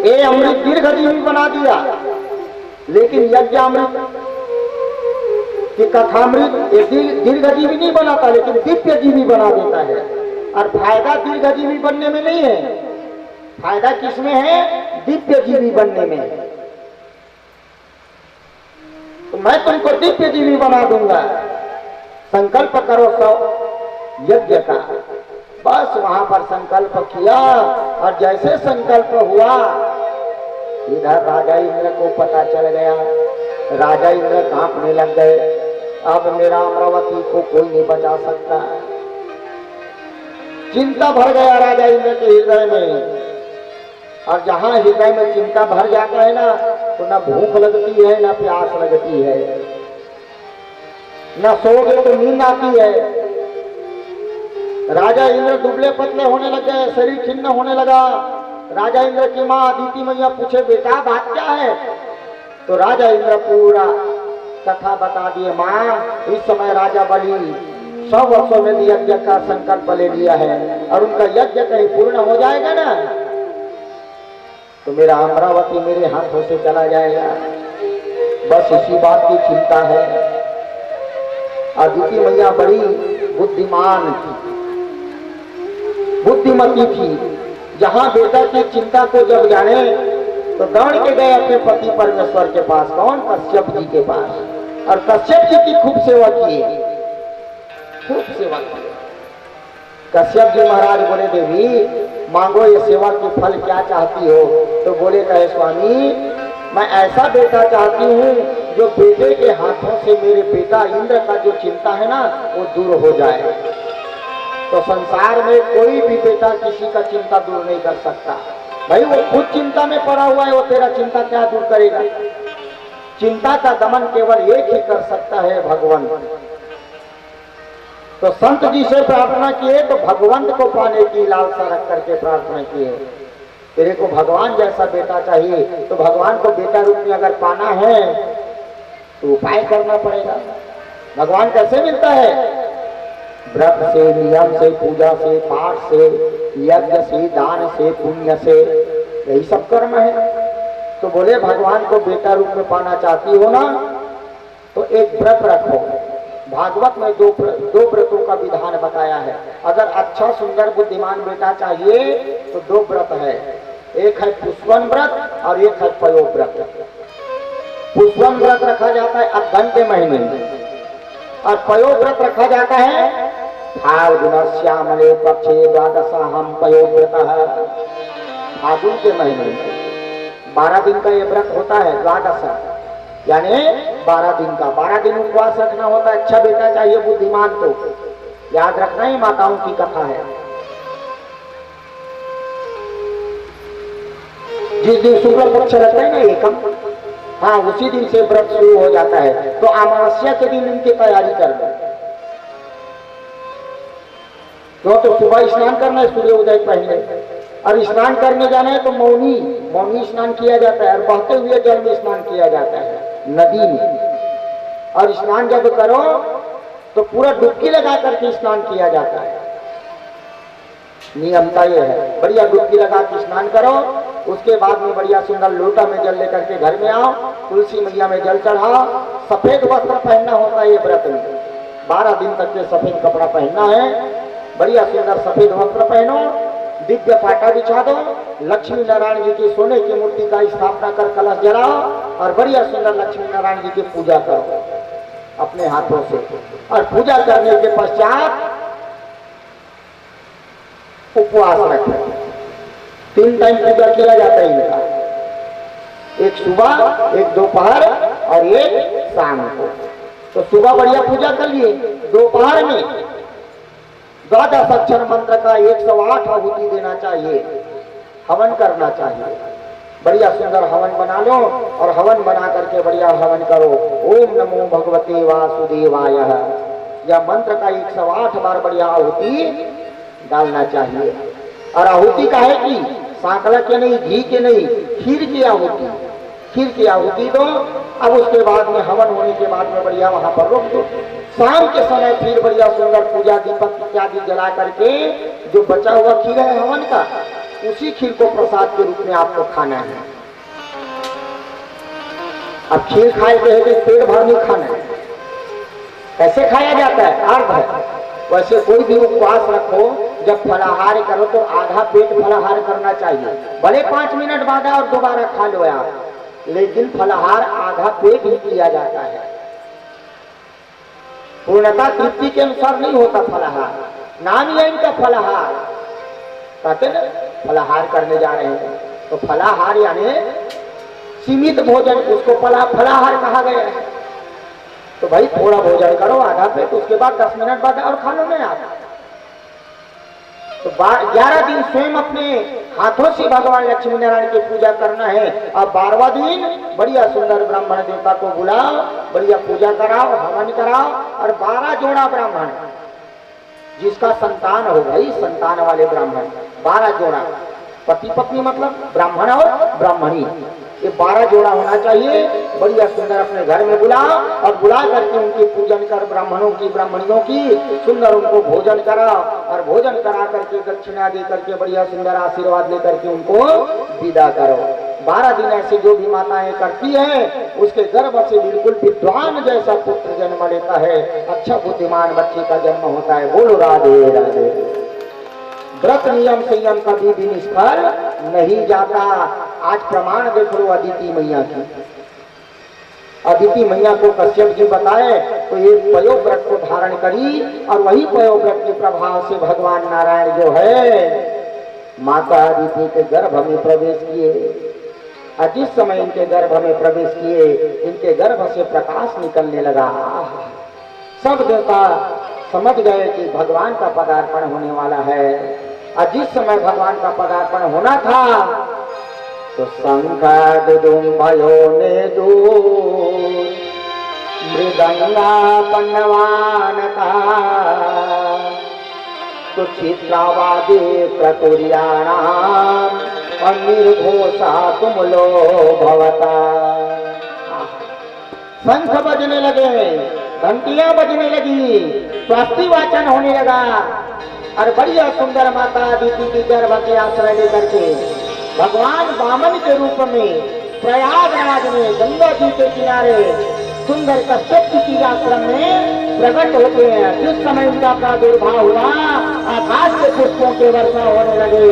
ये अमृत दीर्घजीवी बना दिया, लेकिन यज्ञामृत कि कथामृत ये दीर्घजीवी नहीं बनाता, लेकिन दिव्य जीवी बना देता है। और फायदा दीर्घजीवी बनने में नहीं है, फायदा किसमें है? दिव्य जीवी बनने में। तो मैं तुमको दिव्य जीवी बना दूंगा, संकल्प करो 100 यज्ञ का। बस वहां पर संकल्प किया और जैसे संकल्प हुआ इधर राजा इंद्र को पता चल गया। राजा इंद्र कांपने लग गए, अब मेरा अमरावती को कोई नहीं बचा सकता। चिंता भर गया राजा इंद्र के हृदय में। और जहां हृदय में चिंता भर जाता है ना, तो ना भूख लगती है, ना प्यास लगती है, ना सोओगे तो नींद आती है। राजा इंद्र दुबले पतले होने लग गए, शरीर खिन्न होने लगा। राजा इंद्र की माँ अदिति मैया पूछे बेटा बात क्या है? तो राजा इंद्र पूरा कथा बता दिए। माँ इस समय राजा बलि 100 वर्षों में यज्ञ का संकल्प ले लिया है, और उनका यज्ञ कहीं पूर्ण हो जाएगा ना तो मेरा अमरावती मेरे हाथों से चला जाएगा। बस इसी बात की चिंता है। अदिति मैया बड़ी बुद्धिमान थी, बुद्धिमती थी। जहां बेटा की चिंता को जब जाने तो दौड़ के गए अपने पति परमेश्वर के पास। कौन? कश्यप जी के पास। और कश्यप जी की खूब सेवा की, खूब सेवा की। कश्यप जी महाराज बोले देवी मांगो ये सेवा की फल क्या चाहती हो? तो बोले कहे स्वामी मैं ऐसा बेटा चाहती हूँ जो बेटे के हाथों से मेरे बेटा इंद्र का जो चिंता है ना वो दूर हो जाए। तो संसार में कोई भी बेटा किसी का चिंता दूर नहीं कर सकता। भाई वो खुद चिंता में पड़ा हुआ है, वो तेरा चिंता क्या दूर करेगा? चिंता का दमन केवल एक ही कर सकता है, भगवान। तो संत जी से प्रार्थना किए तो भगवंत को पाने की लालसा रख करके प्रार्थना किए। तेरे को भगवान जैसा बेटा चाहिए, तो भगवान को बेटा रूप में अगर पाना है तो उपाय करना पड़ेगा। भगवान कैसे मिलता है? व्रत से, नियम से, पूजा से, पाठ से, यज्ञ से, दान से, पुण्य से, यही सब कर्म है। तो बोले भगवान को बेटा रूप में पाना चाहती हो ना तो एक व्रत रखो। भागवत में दो व्रतों का विधान बताया है। अगर अच्छा सुंदर बुद्धिमान बेटा चाहिए तो 2 व्रत है, एक है पुष्पन व्रत और एक है पयो व्रत। पुष्पन व्रत रखा जाता है अगहन के महीने में, और पयो व्रत रखा जाता है फाल्गुन श्यामले पक्षे द्वादशाहम पयो व्रत। फागुन के महीने में 12 दिन का ये व्रत होता है। द्वादश यानी 12 दिन का, 12 दिन उपवास रखना होता है। अच्छा बेटा चाहिए बुद्धिमान, तो याद रखना ही माताओं की कथा है। जिस दिन शुक्ल पक्ष रहता है ना एकम, हाँ उसी दिन से व्रत शुरू हो जाता है। तो अमावस्या के दिन इनकी तैयारी करना। तो सुबह स्नान करना है सूर्य उदय पहले, और स्नान करने जाना है तो मौनी स्नान किया जाता है, और बहते हुए जल में स्नान किया जाता है नदी में। और स्नान जब करो तो पूरा डुबकी लगा करके स्नान किया जाता है। नियमता ये है, बढ़िया डुबकी लगा के स्नान करो। उसके बाद में बढ़िया सुंदर लोटा में जल लेकर के घर में आओ, तुलसी मैया में जल चढ़ाओ। सफेद वस्त्र पहनना होता है ये व्रत में, 12 दिन तक के सफेद कपड़ा पहनना है। बढ़िया सुंदर सफेद वस्त्र पहनो, दिव्य पाटा बिछा दो, लक्ष्मी नारायण जी की सोने की मूर्ति का स्थापना कर कलश जलाओ, और बढ़िया सुंदर लक्ष्मी नारायण जी की पूजा करो अपने हाथों से। और पूजा करने के पश्चात उपवास रखे, 3 टाइम पूजा किया जाता है इनका, एक सुबह, एक दोपहर और एक शाम को। तो सुबह बढ़िया पूजा कर लिए, दोपहर में 12 अक्षर मंत्र का 108 आहुति देना चाहिए, हवन करना चाहिए। बढ़िया सुंदर हवन बना लो और हवन बना करके बढ़िया हवन करो। ओम नमो भगवते वासुदेवाय, या मंत्र का 108 बार बढ़िया आहुति डालना चाहिए। और आहुति का है कि सांकला के नहीं, घी के नहीं, खीर की आहुति, खीर की आहुति दो। अब उसके बाद में हवन होने के बाद में बढ़िया वहां पर रोक दो। शाम के समय फिर बढ़िया सुंदर पूजा दीपक इत्यादि जला करके जो बचा हुआ खीर है हवन का, उसी खीर को प्रसाद के रूप में आपको खाना है। अब खीर खाए के है तो पेट भर नहीं खाना है। कैसे खाया जाता है? अर्ध है। वैसे कोई भी उपवास रखो, जब फलाहार करो तो आधा पेट फलाहार करना चाहिए। भले 5 मिनट बाद और दोबारा खा लो आप, लेकिन फलाहार आधा पेट ही किया जाता है। पूर्णता तृप्ति के अनुसार नहीं होता फलाहार, नाम है इनका फलाहार। कहते ना फलाहार करने जा रहे हैं, तो फलाहार यानी सीमित भोजन, उसको फलाहार कहा गया है। तो भाई थोड़ा भोजन करो आधा पेट, उसके बाद 10 मिनट बाद और खा लो ना आप। तो 11 दिन स्वयं अपने हाथों से भगवान लक्ष्मी नारायण की पूजा करना है। अब 12वां दिन बढ़िया सुंदर ब्राह्मण देवता को बुलाओ, बढ़िया पूजा कराओ, हवन कराओ, और 12 जोड़ा ब्राह्मण जिसका संतान हो, भाई संतान वाले ब्राह्मण 12 जोड़ा, पति पत्नी मतलब ब्राह्मण और ब्राह्मणी, ये 12 जोड़ा होना चाहिए। बढ़िया सुंदर अपने घर में बुलाओ और बुला करके उनकी पूजन कर, ब्राह्मणों की ब्राह्मणियों की सुंदर उनको भोजन कराओ, और भोजन करा करके दक्षिणा दे करके बढ़िया सुंदर आशीर्वाद ले करके उनको विदा करो। 12 दिन ऐसे जो भी माताएं करती हैं, उसके गर्भ से बिल्कुल विद्वान जैसा पुत्र जन्म लेता है, अच्छा बुद्धिमान बच्चे का जन्म होता है। बोलो राधे राधे। व्रत नियम संयम कभी भी निष्फल नहीं जाता। आज प्रमाण देख लो अदिति मैया की। अदिति मैया को कश्यप जी बताए तो ये पयोव्रत को धारण करी, और वही पयोव्रत के प्रभाव से भगवान नारायण जो है माता अदिति के गर्भ में प्रवेश किए। और जिस समय इनके गर्भ में प्रवेश किए, इनके गर्भ से प्रकाश निकलने लगा। सब देवता समझ गए कि भगवान का पदार्पण होने वाला है। और जिस समय भगवान का पदार्पण होना था तो शंखा दुदुम्भयो ने दूर मृदंगा पन्नवान का, तो चित्रावादे प्रतुर्याणाम अनिर्घोषा तुम लो भवता। शंख बजने लगे, घंटियां बजने लगी, स्वस्ति वाचन होने लगा, और बढ़िया सुंदर माता अदिति की गर्भ के आश्रय लेकर के भगवान वामन के रूप में प्रयागराज में गंगा जी के किनारे सुंदर कश्यप जी के आश्रम में प्रकट होते हैं। जिस समय उनका प्रादुर्भाव हुआ, आकाश के पुष्पों के वर्षा होने लगे।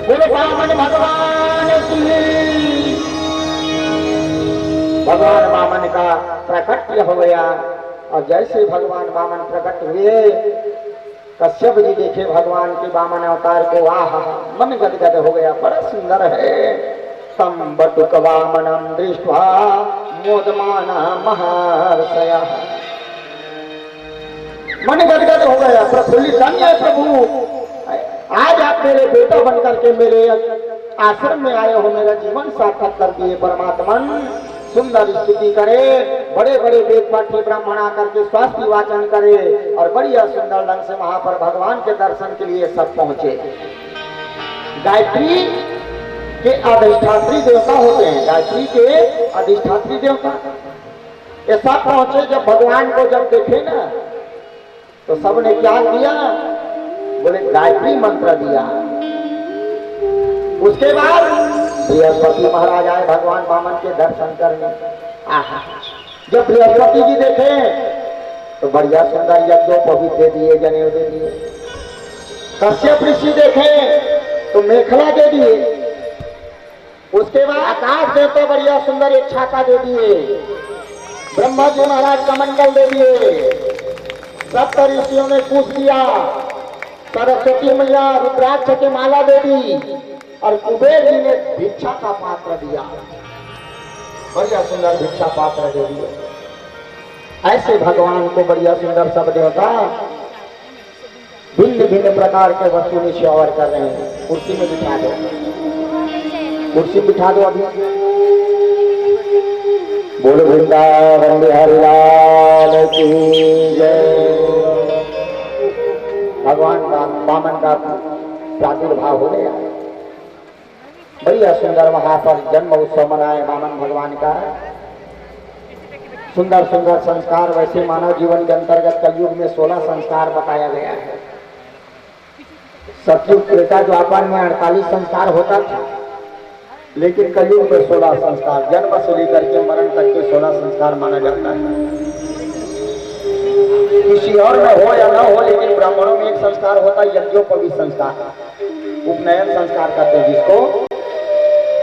बोले वामन भगवान की। भगवान वामन का प्रकट हो गया, और जैसे भगवान वामन प्रकट हुए, कश्यप जी देखे भगवान के वामन अवतार को, आहा मन गदगद हो गया, बड़ा सुंदर है। तम बटुक वामनम दृष्ट्वा मोदमाना महर्षया। मन गदगद हो गया, प्रफुल्लित, धन्य है प्रभु, आज आप मेरे बेटा बनकर के मेरे आश्रम में आए हो, मेरा जीवन सार्थक कर दिए परमात्मन। सुंदर स्तुति करे, बड़े बड़े वेद पाठी ब्राह्मण आकर के स्वास्थ्य वाचन करे, और बढ़िया सुंदर ढंग से वहां पर भगवान के दर्शन के लिए सब पहुंचे। गायत्री के अधिष्ठात्री देवता होते हैं, गायत्री के अधिष्ठात्री देवता ये सब पहुंचे। जब भगवान को जब देखे ना, तो सबने क्या दिया? बोले गायत्री मंत्र दिया। उसके बाद बृहस्पति महाराज आए भगवान वामन के दर्शन करने। आहा, जब बृहस्पति जी देखे तो बढ़िया सुंदर यज्ञोपवीत दे दिए, जनेऊ दे दिए। कश्यप ऋषि देखे तो मेखला दे दिए। उसके बाद आकाश देवता बढ़िया सुंदर एक छाता दे दिए। ब्रह्मा जी महाराज कमंडल दे दिए। सप्त ऋषियों ने पूछ दिया, सरस्वती मैया रुद्राक्ष की माला दे दी और कुबेर जी ने भिक्षा का पात्र दिया, बढ़िया सुंदर भिक्षा पात्र दे दिया। ऐसे भगवान को बढ़िया सुंदर सब देवता भिन्न भिन्न प्रकार के वस्तु निश्चय कर रहे हैं। कुर्सी में बिठा दो, कुर्सी बिठा दो अभी। बोल वृंदावन बिहारी लाल की जय। भगवान का वामन का प्रादुर्भाव हो गया। बढ़िया सुंदर वहां पर जन्म उत्सव मनाए वामन भगवान का। सुंदर सुंदर संस्कार, वैसे मानव जीवन के अंतर्गत कलयुग में 16 संस्कार बताया गया है। सतयुग त्रेता द्वापर में 48 संस्कार होता था, लेकिन कलयुग में 16 संस्कार, जन्म से लेकर के मरण तक के 16 संस्कार माना जाता है। किसी और में हो या ना हो, लेकिन ब्राह्मणों में एक संस्कार होता है यज्ञोपवीत संस्कार, उपनयन संस्कार कहते हैं जिसको।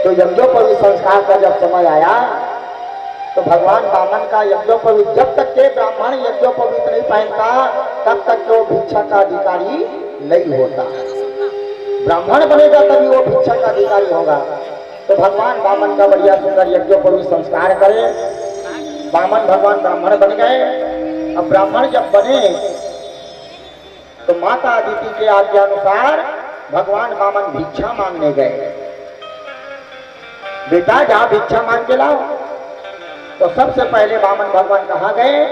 तो यज्ञोपवीत संस्कार का जब समय आया तो भगवान वामन का यज्ञोपवीत, जब तक के ब्राह्मण यज्ञोपवीत नहीं पहनता तब तक वो भिक्षा का अधिकारी नहीं होता। ब्राह्मण बनेगा तभी वो भिक्षा का अधिकारी होगा। तो भगवान वामन का बढ़िया सुंदर यज्ञोपवीत संस्कार करे। वामन भगवान ब्राह्मण बन गए। अब ब्राह्मण जब बने तो माता अदिति के आज्ञा अनुसार भगवान वामन भिक्षा मांगने गए। बेटा जा भिक्षा मांग के लाओ। तो सबसे पहले वामन भगवान कहाँ गए?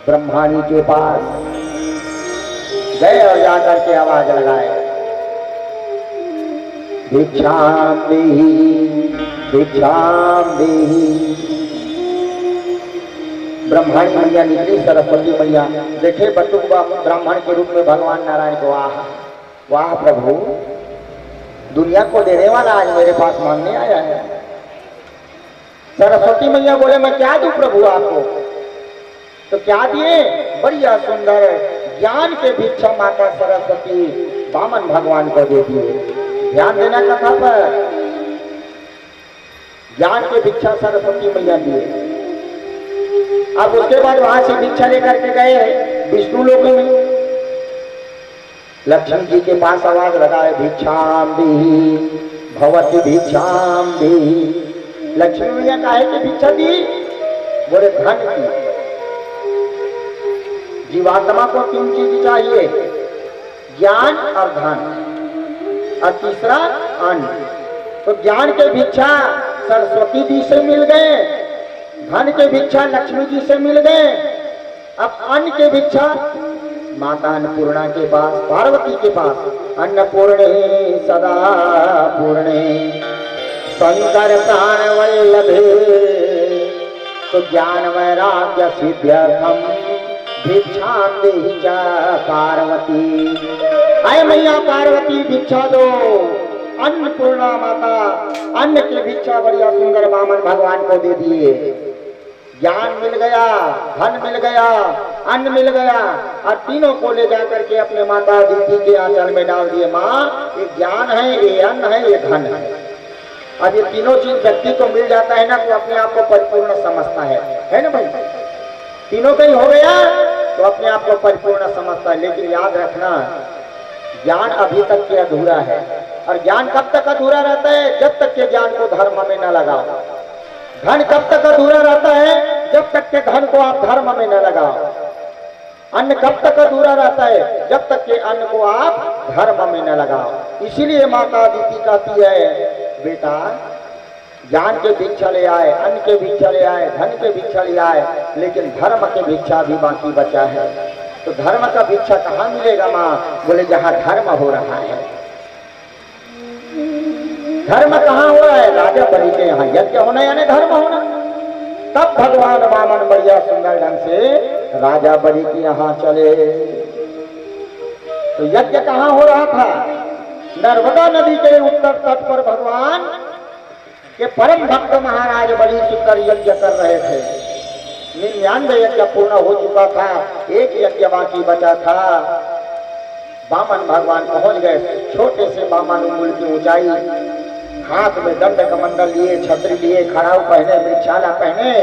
ब्रह्माणी के पास गए और जाकर के आवाज लगाए, भिक्षाम देहि भिक्षाम देहि। ब्रह्माणी मैया निकली, सरस्वती मैया देखे बटुक ब्राह्मण के रूप में भगवान नारायण को, वाह वाह प्रभु, दुनिया को देने वाला आज मेरे पास मांगने आया है। सरस्वती मैया बोले मैं क्या दूं प्रभु आपको? तो क्या दिए? बढ़िया सुंदर ज्ञान के भिक्षा माता सरस्वती वामन भगवान को दे दिए। ध्यान देना कथा पर, ज्ञान के भिक्षा सरस्वती मैया दिए। अब उसके बाद वहां से भिक्षा लेकर के गए विष्णु लोक में। लक्ष्मी जी के पास आवाज लगाए, भिक्षाम देहि भवती भिक्षाम देहि। लक्ष्मी मैया काहे की भिक्षा दी? बोले धन की। जीवात्मा को 3 चीज चाहिए, ज्ञान और धन, और तीसरा अन्न। तो ज्ञान के भिक्षा सरस्वती जी से मिल गए, धन के भिक्षा लक्ष्मी जी से मिल गए। अब अन्न के भिक्षा माता अन्नपूर्णा के पास, पार्वती के पास। अन्नपूर्णे सदा पूर्णे शंकर प्राण वल्लभे। तो ज्ञान वैराग्य सिद्ध्यर्थम भिक्षाम देहि च पार्वती। आए मैया पार्वती भिक्षा दो। अन्नपूर्णा माता अन्न की भिक्षा बढ़िया सुंदर वामन भगवान को दे दिए। ज्ञान मिल गया, धन मिल गया, अन्न मिल गया, और तीनों को ले जाकर के अपने माता अदिति के आंचल में डाल दिए। माँ ये ज्ञान है, ये अन्न है, ये धन है। अब ये तीनों चीज व्यक्ति को मिल जाता है ना तो अपने आप को परिपूर्ण समझता है ना भाई? तीनों कहीं हो गया तो अपने आप को परिपूर्ण समझता है। लेकिन याद रखना, ज्ञान अभी तक के अधूरा है। और ज्ञान कब तक अधूरा रहता है? जब तक के ज्ञान को धर्म में न लगाओ। धन कब तक अधूरा रहता है? जब तक के धन को आप धर्म में न लगाओ। अन्न कब तक अधूरा रहता है? जब तक के अन्न को आप धर्म में न लगाओ। इसीलिए माता अदिति कहती है, बेटा ज्ञान के भिक्षा ले आए, अन्न के भिक्षा ले आए, धन के भिक्षा ले आए, लेकिन धर्म के भिक्षा भी बाकी बचा है। तो धर्म का भिक्षा कहाँ मिलेगा माँ? बोले जहाँ धर्म हो रहा है। धर्म कहाँ हो रहा है? राजा बलि के यहाँ यज्ञ होना यानी धर्म होना। तब भगवान वामन बढ़िया सुंदर ढंग से राजा बलि के यहाँ चले। तो यज्ञ कहाँ हो रहा था? नर्मदा नदी के उत्तर तट पर भगवान के परम भक्त महाराज बलि सुंदर यज्ञ कर रहे थे। 99 यज्ञ पूर्ण हो चुका था, एक यज्ञ बाकी बचा था। वामन भगवान पहुंच गए। छोटे से वामन उंगली की ऊंचाई, हाथ में दंड कमंडल लिए, छतरी लिए, खड़ाऊ पहने, वृक्षाला पहने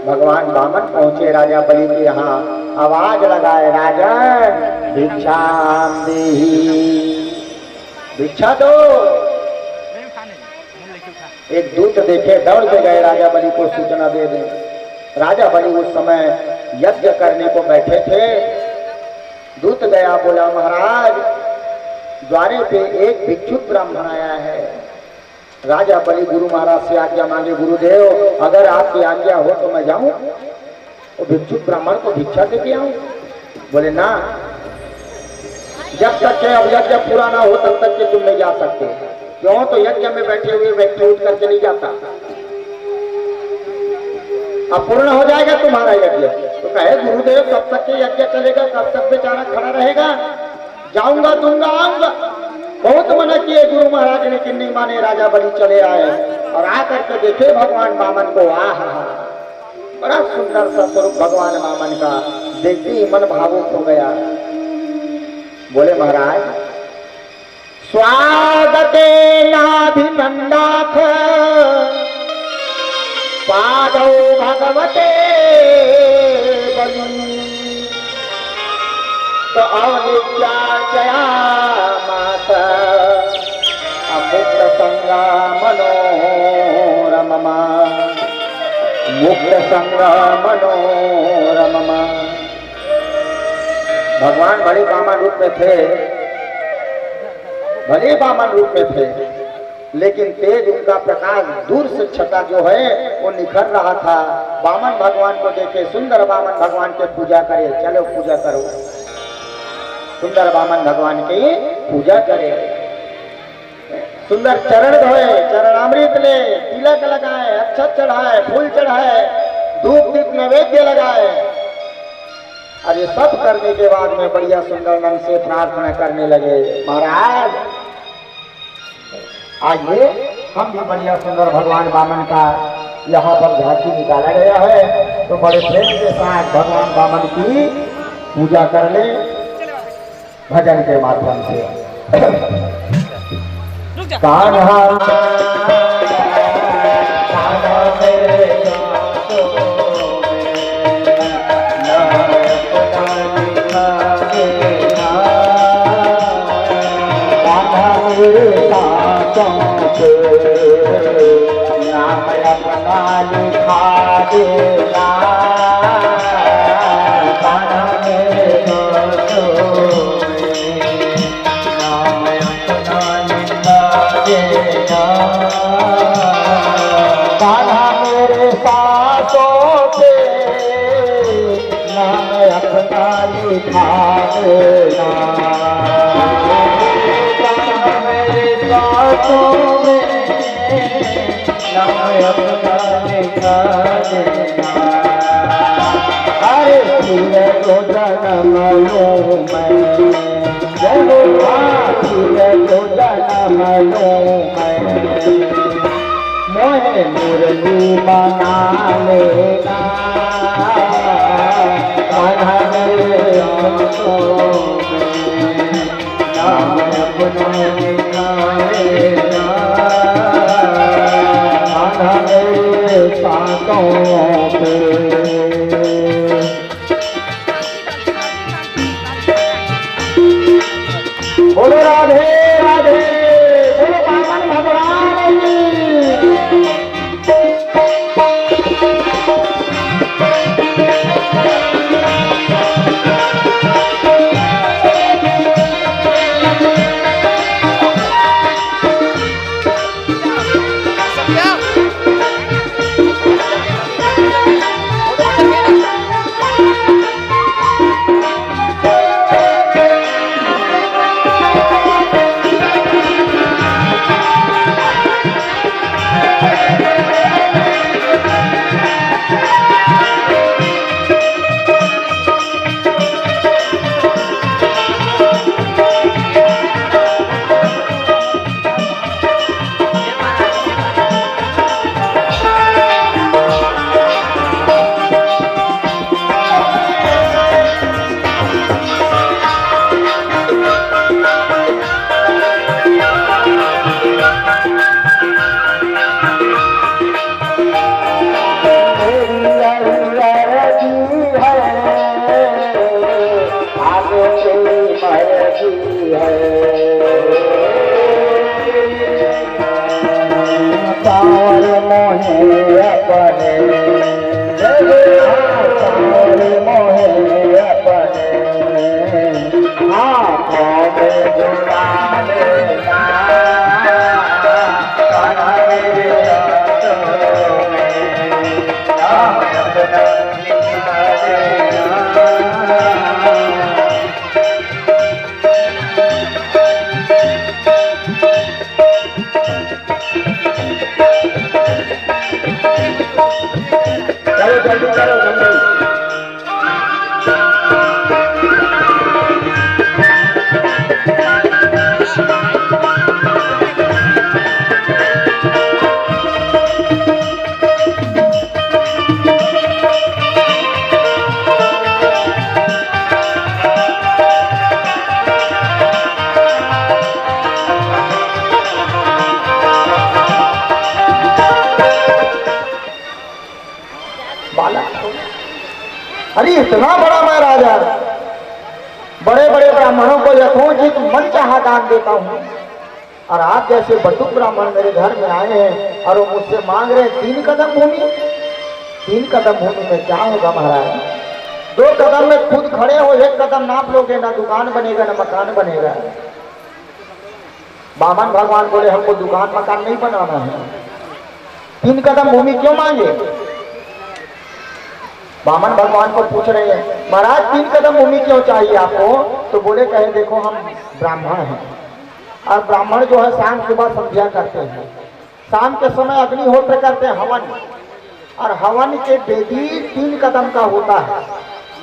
भगवान वामन पहुंचे राजा बलि के यहाँ। आवाज लगाए, राजन भिक्षाम देहि, भिक्षा दो। एक दूत देखे दौड़ के गए राजा बलि को सूचना दे दें। राजा बलि उस समय यज्ञ करने को बैठे थे। दूत गया, बोला महाराज द्वारे पे एक भिक्षुक ब्राह्मण आया है। राजा बलि गुरु महाराज से आज्ञा मांगे, गुरुदेव अगर आपकी आज्ञा हो तो मैं जाऊं, वो भिक्षुक ब्राह्मण को भिक्षा दे के आऊं? बोले ना, जब तक के अब यज्ञ पूरा ना हो तब तक के तुम नहीं जा सकते। क्यों? तो यज्ञ में बैठे हुए व्यक्ति उठ करके नहीं जाता। अब पूर्ण हो जाएगा तुम्हारा यज्ञ। तो कहे गुरुदेव कब तक के यज्ञ चलेगा, कब तक बेचारा खड़ा रहेगा? जाऊंगा, दूंगा, आऊंगा। बहुत मना किए गुरु महाराज ने, कि नहीं माने। राजा बलि चले आए और आकर के देखे भगवान वामन को। आहा, बड़ा सुंदर सा स्वरूप भगवान वामन का, देखते ही मन भावुक हो गया। बोले महाराज स्वागते नाभिनंदाथ पादौ भगवते बलि, तो अवनित्याचया मास मुक्त संगा मनोरमा, मुक्त संगा मनोरमा। भगवान बड़े वामन रूप में थे, भले वामन रूप में थे, लेकिन तेज उनका प्रकाश दूर से छटा जो है वो निखर रहा था। वामन भगवान को देखे, सुंदर वामन भगवान के पूजा करे। चलो पूजा करो, सुंदर वामन भगवान की पूजा करे। सुंदर चरण धोए, चरणामृत ले, तिलक लगाए, अक्षत चढ़ाए, फूल चढ़ाए, धूप दीप नैवेद्य लगाए। और ये सब करने के बाद में बढ़िया सुंदर मन से प्रार्थना करने लगे, महाराज आइए हम भी बढ़िया सुंदर भगवान वामन का यहाँ पर झांकी निकाला गया है, तो बड़े प्रेम के साथ भगवान वामन की पूजा कर ले भजन के माध्यम से। कान्हा नाम अपना लिखा देना, नाम अपना लिखा देना, कान्हा मेरे साथों पे नाम अपना लिखा देना, अरे फिर तो जन्म लूं मैं, फिर तो जन्म लूं मैं, मोहे मुरली बना लेना, कान्हा मेरे आंखों में नाम अपना लिखा लेना, कान्हा मेरे सांसों पे। बोलो राधे राधे, बोलो वामन भगवान की। मोहे अपने, सांवरी मोहे अपने, हाथों में जुड़ा लेना, कान्हा मेरे हाथों में, अपना लिखा देना। चलो जल्दी चलो जल्दी। अरे इतना बड़ा मैं राजा, बड़े बड़े ब्राह्मणों को यथोचित मन चाहा दान देता हूँ, और आप जैसे बटुक ब्राह्मण मेरे घर में आए हैं और वो मुझसे मांग रहे हैं 3 कदम भूमि। 3 कदम भूमि में क्या होगा महाराज? 2 कदम में खुद खड़े हो, 1 कदम नाप लोगे, ना दुकान बनेगा ना मकान बनेगा। बामन भगवान बोले हमको दुकान मकान नहीं बनाना है, 3 कदम भूमि क्यों मांगे? बामन भगवान को पूछ रहे हैं महाराज 3 कदम भूमि क्यों चाहिए आपको? तो बोले कहे देखो हम ब्राह्मण हैं, और ब्राह्मण जो है शाम सुबह संध्या करते हैं, शाम के समय अग्निहोत्र करते हैं हवन, और हवन के वेदी 3 कदम का होता है,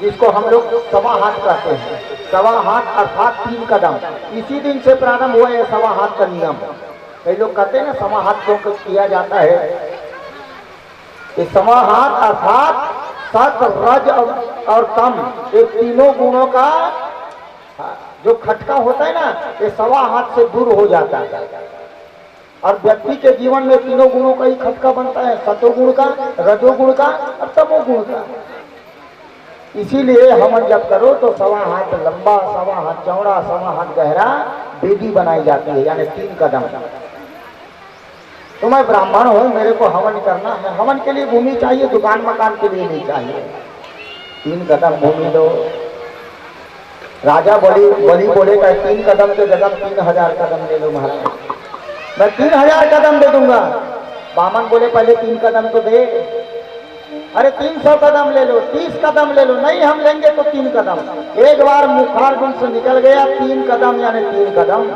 जिसको हम लोग 1.25 हाथ कहते हैं। 1.25 हाथ अर्थात 3 कदम। इसी दिन से प्रारंभ हुआ है 1.25 हाथ का नियम। कई लोग कहते हैं ना 1.25 हाथ क्यों किया जाता है? ये 1.25 हाथ अर्थात सत रज और तम, ये तीनों गुणों का जो खटका होता है ना, ये 1.25 हाथ से दूर हो जाता है। और व्यक्ति के जीवन में तीनों गुणों का ही खटका बनता है, सतोगुण का, रजोगुण का और तमोगुण का। इसीलिए हवन जब करो तो 1.25 हाथ लंबा, 1.25 हाथ चौड़ा, 1.25 हाथ गहरा वेदी बनाई जाती है, यानी 3 कदम। तो मैं ब्राह्मण हूँ, मेरे को हवन करना है, हवन के लिए भूमि चाहिए, दुकान मकान के लिए नहीं चाहिए। 3 कदम भूमि दो। राजा बलि बोले का 3 कदम के जगह 3000 कदम ले लो महाराज, मैं 3000 कदम दे दूंगा। बामन बोले पहले 3 कदम तो दे। अरे 300 कदम ले लो, 30 कदम ले लो। नहीं हम लेंगे तो 3 कदम। एक बार मुखारबिंद से निकल गया 3 कदम, यानी 3 कदम।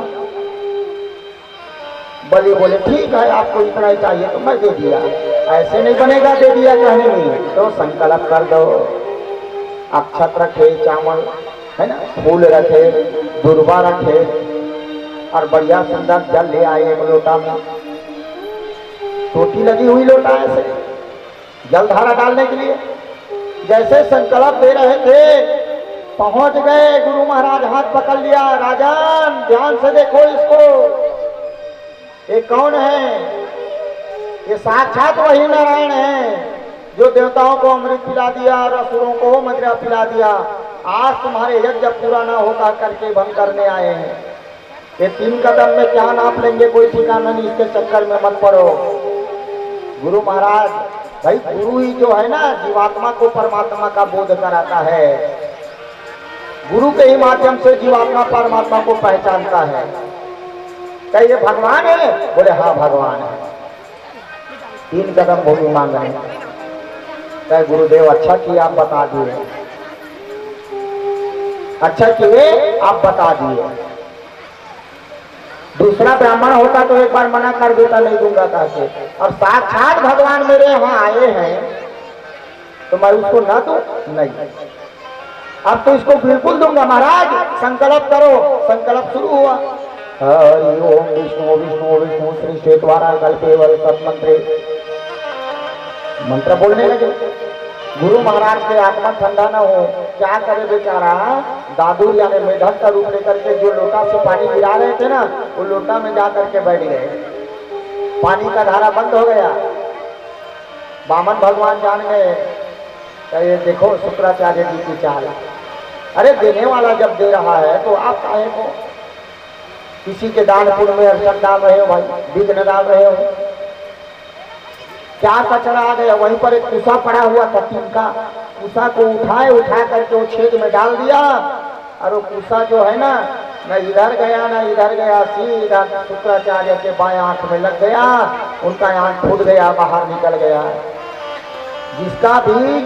बलि बोले ठीक है आपको इतना ही चाहिए तो मैं दे दिया। ऐसे नहीं बनेगा दे दिया कहने में, तो संकल्प कर दो। अक्षत रखे, चावल है ना, फूल रखे, दुर्वा रखे, और बढ़िया सुंदर जल ले आए 1 लोटा में, टोटी लगी हुई लोटा ऐसे जलधारा डालने के लिए। जैसे संकल्प दे रहे थे पहुंच गए, गुरु महाराज हाथ पकड़ लिया। राजन ध्यान से देखो इसको, ये कौन है? ये साक्षात वही नारायण है जो देवताओं को अमृत पिला दिया और असुरों को मदिरा पिला दिया। आज तुम्हारे यज्ञ पूरा ना होगा करके भंग करने आए हैं। ये 3 कदम में क्या नाप लेंगे कोई ठिकाना नहीं, इसके चक्कर में मत पड़ो। गुरु महाराज भाई, गुरु ही जो है ना जीवात्मा को परमात्मा का बोध कराता है। गुरु के ही माध्यम से जीवात्मा परमात्मा को पहचानता है। क्या ये भगवान है? बोले हाँ भगवान है। 3 कदम भूमि मांग रहे हैं। क्या गुरुदेव अच्छा किया आप बता दिए, अच्छा किए आप बता दिए। दूसरा ब्राह्मण होता तो एक बार मना कर देता, नहीं दूंगा कैसे। और साक्षात भगवान मेरे यहाँ आए हैं तो मैं उसको ना दूं? नहीं, अब तो इसको बिल्कुल दूंगा। महाराज संकल्प करो। संकल्प शुरू हुआ। हरि ओम विष्णु विष्णु विष्णु श्री श्वेतवारा कल्पेवल सत्मंत्रे, मंत्र बोलने लगे। गुरु महाराज के आत्मा ठंडा ना हो, क्या करे बेचारा। दादू यानी मेढक का रूप लेकर के जो लोटा से पानी गिरा रहे थे ना, वो लोटा में जा करके बैठ गए। पानी का धारा बंद हो गया। बामन भगवान जान गए, ये देखो शुक्राचार्य जी की चाल। अरे देने वाला जब दे रहा है तो आप काहे को किसी के दान पुण्य में अड़चन डाल रहे हो भाई, विघ्न डाल रहे हो। क्या कचरा आ गया, वहीं पर एक कुसा पड़ा हुआ था टीन का, कुसा को उठा करके वो छेद में डाल दिया, और वो कुसा जो है ना, न इधर गया न इधर गया, सीधा शुक्राचार्य के बाएं आंख में लग गया, उनका आंख फूट गया, बाहर निकल गया। जिसका भी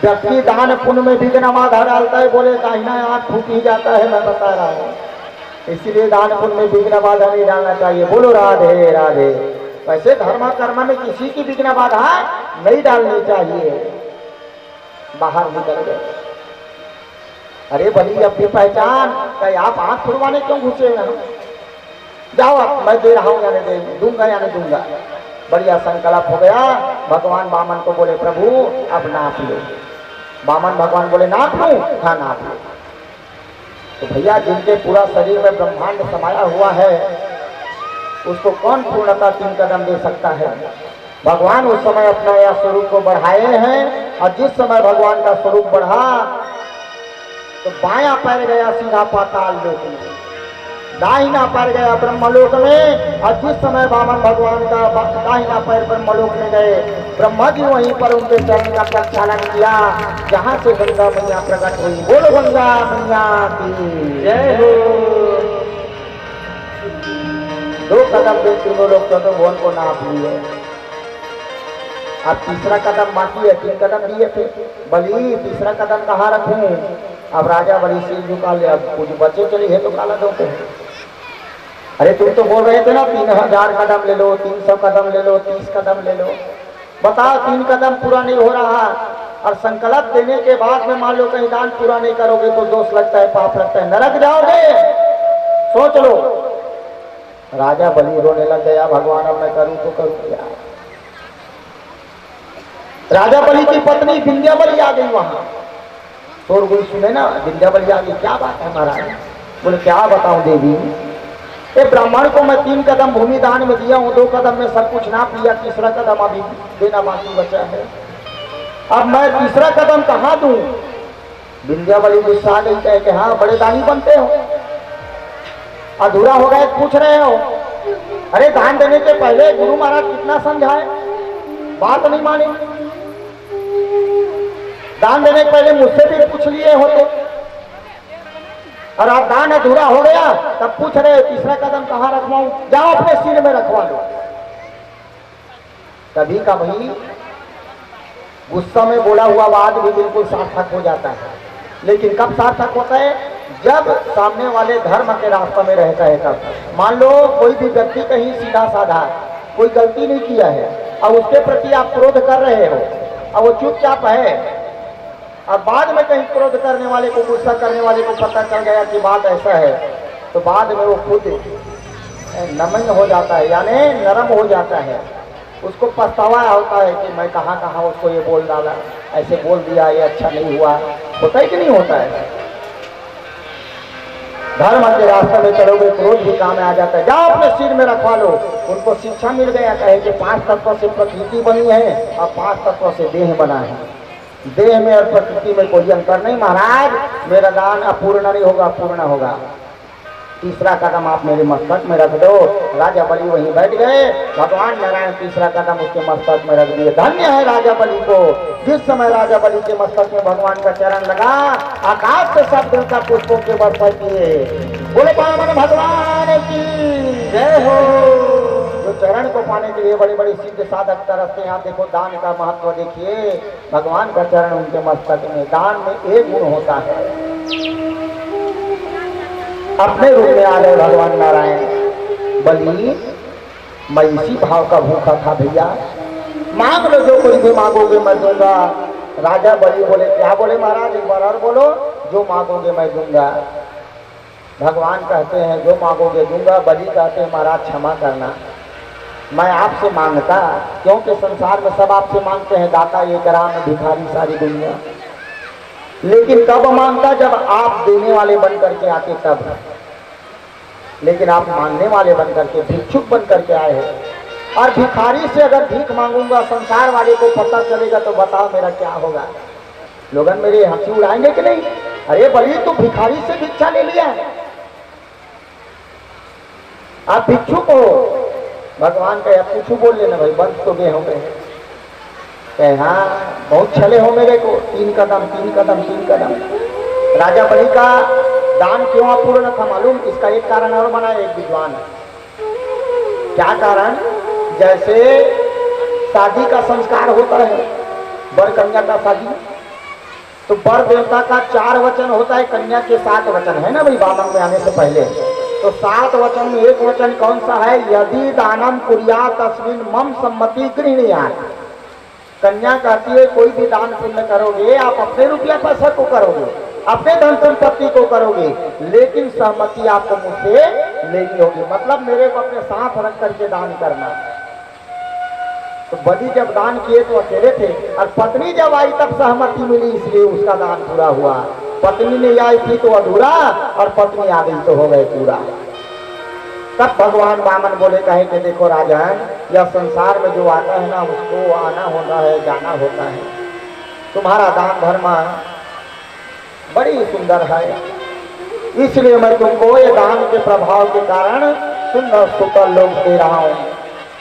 व्यक्ति दान पुण्य में विघ्न बाधा डालता है, बोले दाहिना आंख फूट ही जाता है, मैं बता रहा हूँ। इसलिए दान पुण्य में विघ्न बाधा नहीं डालना चाहिए। बोलो राधे राधे। वैसे धर्म कर्म में किसी की विघ्न बाधा नहीं डालनी चाहिए। बाहर निकल गए। अरे बली अपनी पहचान, कहीं आप आंख छुड़वाने क्यों घुसे हैं? जाओ आप, मैं दे रहा हूँ या नहीं दूंगा या नहीं दूंगा। बढ़िया संकल्प हो गया। भगवान वामन को बोले प्रभु अब नाप लो। वामन भगवान बोले नाप लूं? हाँ नाप लो। तो भैया जिनके पूरा शरीर में ब्रह्मांड समाया हुआ है, उसको कौन पूर्णता 3 कदम दे सकता है? भगवान उस समय अपना यह स्वरूप को बढ़ाए हैं, और जिस समय भगवान का स्वरूप बढ़ा तो बायां पैर गया सीधा पाताल लोक में, दाहिना पैर गया ब्रह्मलोक में। और जिस समय वामन भगवान का दाहिना पैर ब्रह्मलोक में गए, ब्रह्मा जी वहीं पर उनके चरण का प्रक्षालन किया, जहां से गंगा मैया प्रकट हुई। बोलो गंगा मैया की जय हो। 2 कदम दे तीनों लोग तो भवन को नाप लिए। अब तीसरा कदम बाकी है। 3 कदम दिए थे। बली तीसरा कदम कहाँ रखूं? अब राजा बड़ी सिर झुका ले। अब कुछ बच्चे चली है तो काला दो के। अरे तुम तो बोल रहे थे ना 3000 कदम ले लो, 300 कदम ले लो, 30 कदम ले लो। बताओ 3 कदम पूरा नहीं हो रहा, और संकल्प देने के बाद में मान लो कहीं दान पूरा नहीं करोगे तो दोष लगता है, पाप लगता है, नरक जाओगे। सोच लो। राजा बलि रोने लग गया, भगवान अब मैं करूं तो करूं क्या? राजा बलि की पत्नी विंध्याबली आ गई वहां। शोरगुल सुने ना, विंध्याबली आ गई। क्या बात है महाराज? बोले क्या बताऊं देवी, ये ब्राह्मण को मैं 3 कदम भूमि दान में दिया हूं, 2 कदम में सब कुछ नाप लिया, तीसरा कदम अभी देना बाकी बचा है। अब मैं तीसरा कदम कहाँ दूं? विंध्याबली गुस्सा आ गई, कहे कि हाँ बड़े दानी बनते हो, अधूरा हो गए पूछ रहे हो। अरे दान देने के पहले गुरु महाराज कितना समझाए, बात नहीं मानी। दान देने के पहले मुझसे भी पूछ लिए होते, और आप दान अधूरा हो गया तब पूछ रहे तीसरा कदम कहाँ रखवाऊं? जाओ अपने सिर में रखवा लो। कभी कभी गुस्सा में बोला हुआ बात भी बिल्कुल सार्थक हो जाता है, लेकिन कब सार्थक होता है? जब सामने वाले धर्म के रास्ते में रहता है तब। मान लो कोई भी व्यक्ति कहीं सीधा साधा कोई गलती नहीं किया है, और उसके प्रति आप क्रोध कर रहे हो, और वो चुपचाप है, और बाद में कहीं क्रोध करने वाले को, गुस्सा करने वाले को पता चल गया कि बात ऐसा है, तो बाद में वो खुद नमन हो जाता है, यानी नरम हो जाता है। उसको पछतावा होता है कि मैं कहाँ कहाँ उसको ये बोल डाला, ऐसे बोल दिया, ये अच्छा नहीं हुआ। होता है कि नहीं होता है? धर्म के रास्ते में चलोगे क्रोध भी काम में आ जाता है। जाओ अपने सिर में रखवा लो। उनको शिक्षा मिल गया, कहे कि 5 तत्वों से प्रकृति बनी है और 5 तत्वों से देह बना है। देह में और प्रकृति में कोई अंतर नहीं महाराज। मेरा दान अपूर्ण नहीं होगा, पूर्ण होगा। तीसरा कदम आप मेरे मस्तक में रख दो। राजा बलि वहीं बैठ गए। भगवान नारायण तीसरा कदम उसके मस्तक में रख दिए। धन्य है राजा बलि को। जिस समय राजा बलि के मस्तक में भगवान का चरण लगा, आकाश से सब देवता पुष्पों के बरसात किए। बोले वामन भगवान की जय हो। जो चरण को पाने के लिए बड़ी बड़ी सिद्ध साधक तरसते हैं। यहाँ देखो दान का महत्व देखिए। भगवान का चरण उनके मस्तक में। दान में एक गुण होता है, अपने रूप में आ गए भगवान नारायण। बलि मैं इसी भाव का भूखा था भैया, मांग लो जो कोई भी मांगोगे मैं दूंगा। राजा बलि बोले क्या बोले महाराज? एक बार और बोलो। जो मांगोगे मैं दूंगा। भगवान कहते हैं जो मांगोगे दूंगा। बलि कहते हैं महाराज क्षमा करना, मैं आपसे मांगता, क्योंकि संसार में सब आपसे मांगते हैं, दाता एक राम भिखारी सारी दुनिया। लेकिन कब मांगता? जब आप देने वाले बन करके आते तब। लेकिन आप मांगने वाले बन करके, भिक्षुक बन करके आए हो। और भिखारी से अगर भीख मांगूंगा, संसार वाले को पता चलेगा तो बताओ मेरा क्या होगा? लोगन मेरे हंसी उड़ाएंगे कि नहीं? अरे बलि तू भिखारी से भिक्षा ले लिया है, आप भिक्षुक हो। भगवान कहे पूछू बोल लेना भाई, बंद तो गए हो गए। कहे हाँ बहुत छले हो मेरे को, 3 कदम 3 कदम 3 कदम। राजा बलि का दान क्यों अपूर्ण था मालूम? इसका एक कारण और बना एक विद्वान। क्या कारण? जैसे शादी का संस्कार होता है, वर कन्या का शादी, तो वर देवता का 4 वचन होता है, कन्या के 7 वचन है ना भाई, बामन में आने से पहले। तो 7 वचन में एक वचन कौन सा है? यदि दानम कुर्यात तस्मिन् मम सम्मति गृह्णीयात्। कन्या कहती है कोई भी दान पुण्य करोगे आप अपने रुपया पैसा को करोगे, अपने धन संपत्ति को करोगे, लेकिन सहमति आपको मुझसे लेनी होगी, मतलब मेरे को अपने साथ रख करके दान करना। तो बलि जब दान किए तो अकेले थे, और पत्नी जब आई तब सहमति मिली, इसलिए उसका दान पूरा हुआ। पत्नी नहीं आई थी तो अधूरा, और पत्नी आ गई तो हो गए पूरा। तब भगवान वामन बोले, कहे कि देखो राजन, यह संसार में जो आता है ना उसको आना होता है, जाना होता है। तुम्हारा दान धर्म बड़ी सुंदर है, इसलिए मैं तुमको ये दान के प्रभाव के कारण सुंदर सुतल लोक दे रहा हूँ।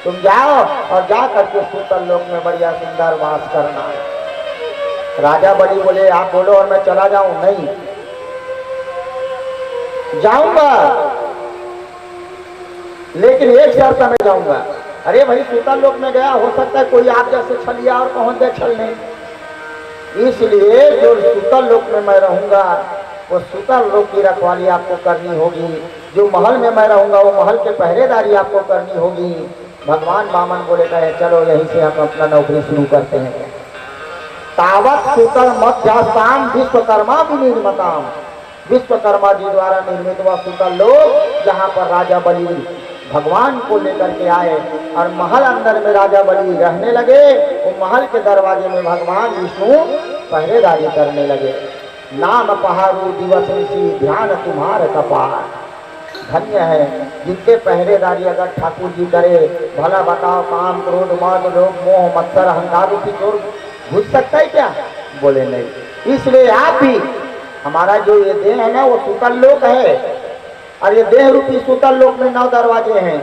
तुम जाओ और जा करके सुतल लोक में बढ़िया सुंदर वास करना। राजा बलि बोले आप बोलो और मैं चला जाऊं? नहीं, जाऊंगा लेकिन एक शर्त में जाऊंगा। अरे भाई सुतल लोक में गया, हो सकता है कोई आप जैसे छलिया और पहुंच जाए छलने, इसलिए जो सुतल लोक में मैं रहूंगा वो सुतल लोक की रखवाली आपको करनी होगी। जो महल में मैं रहूंगा वो महल के पहरेदारी आपको करनी होगी। भगवान वामन बोले कहे चलो यहीं से हम अपना नौकरी शुरू करते हैं। तावत सुतल मध्यास्ताम विश्वकर्मा विनिर्मताम। विश्वकर्मा जी द्वारा निर्मित हुआ सुतल लोक, जहाँ पर राजा बलि भगवान को लेकर के आए और महल अंदर में राजा बलि रहने लगे। वो महल के दरवाजे में भगवान विष्णु पहरेदारी करने लगे। नाम पहाड़ू दिवस ऋषि ध्यान तुम्हारे कपार। धन्य है जिनके पहरेदारी अगर ठाकुर जी करे। भला बताओ काम क्रोध मद लोभ मोह मत्सर अहंकार रूपी चोर घुस सकता है क्या? बोले नहीं। इसलिए आप भी, हमारा जो ये देह है ना वो सुतल लोक है, और ये देह रूपी सुतल लोक में 9 दरवाजे हैं।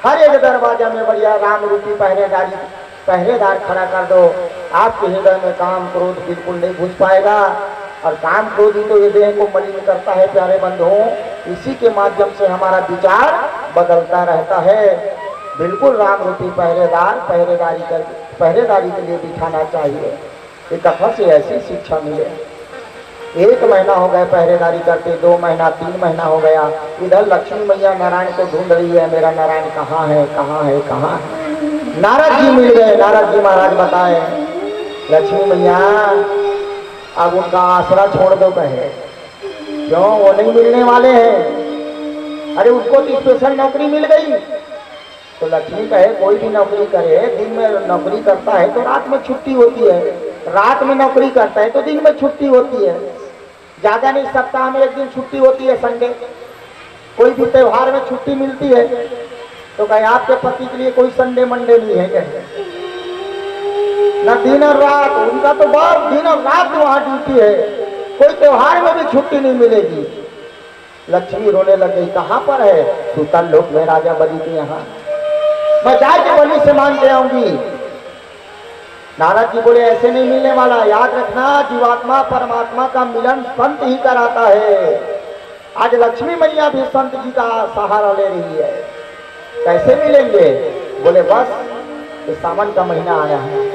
हर एक दरवाजा में बढ़िया राम रूपी पहरेदार खड़ा कर दो। आपके हृदय में काम क्रोध बिल्कुल नहीं घुस पाएगा। और काम क्रोध ही तो ये देह को मलिन करता है प्यारे बंधुओं। इसी के माध्यम से हमारा विचार बदलता रहता है। बिल्कुल राम रूपी पहरेदारी के लिए बिठाना चाहिए। एक कथा से ऐसी शिक्षा मिले। 1 महीना हो गया पहरेदारी करते, 2 महीना 3 महीना हो गया। इधर लक्ष्मी मैया नारायण को ढूंढ रही है, मेरा नारायण कहाँ है कहाँ है कहाँ है। नारद जी मिल गए। नारद जी महाराज बताए लक्ष्मी मैया अब उनका आसरा छोड़ दो। कहे क्यों? वो नहीं मिलने वाले हैं। अरे उसको तो स्पेशल नौकरी मिल गई। तो लक्ष्मी कहे कोई भी नौकरी करे, दिन में नौकरी करता है तो रात में छुट्टी होती है, रात में नौकरी करता है तो दिन में छुट्टी होती है। ज्यादा नहीं, सप्ताह में 1 दिन छुट्टी होती है, संडे। कोई भी त्योहार में छुट्टी मिलती है। तो कहे आपके पति के लिए कोई संडे मंडे नहीं है? कहे न दिन और रात, उनका तो बस दिन और रात वहां ड्यूटी है, कोई त्योहार में भी छुट्टी नहीं मिलेगी। लक्ष्मी रोने लग गई। कहाँ पर है? सुतल लोक में राजा बलि के यहाँ। मैं जाके बलि से मांग के आऊंगी। नारद जी बोले ऐसे नहीं मिलने वाला। याद रखना जीवात्मा परमात्मा का मिलन संत ही कराता है। आज लक्ष्मी मैया भी संत जी का सहारा ले रही है। कैसे मिलेंगे? बोले बस तो सावन का महीना आया है।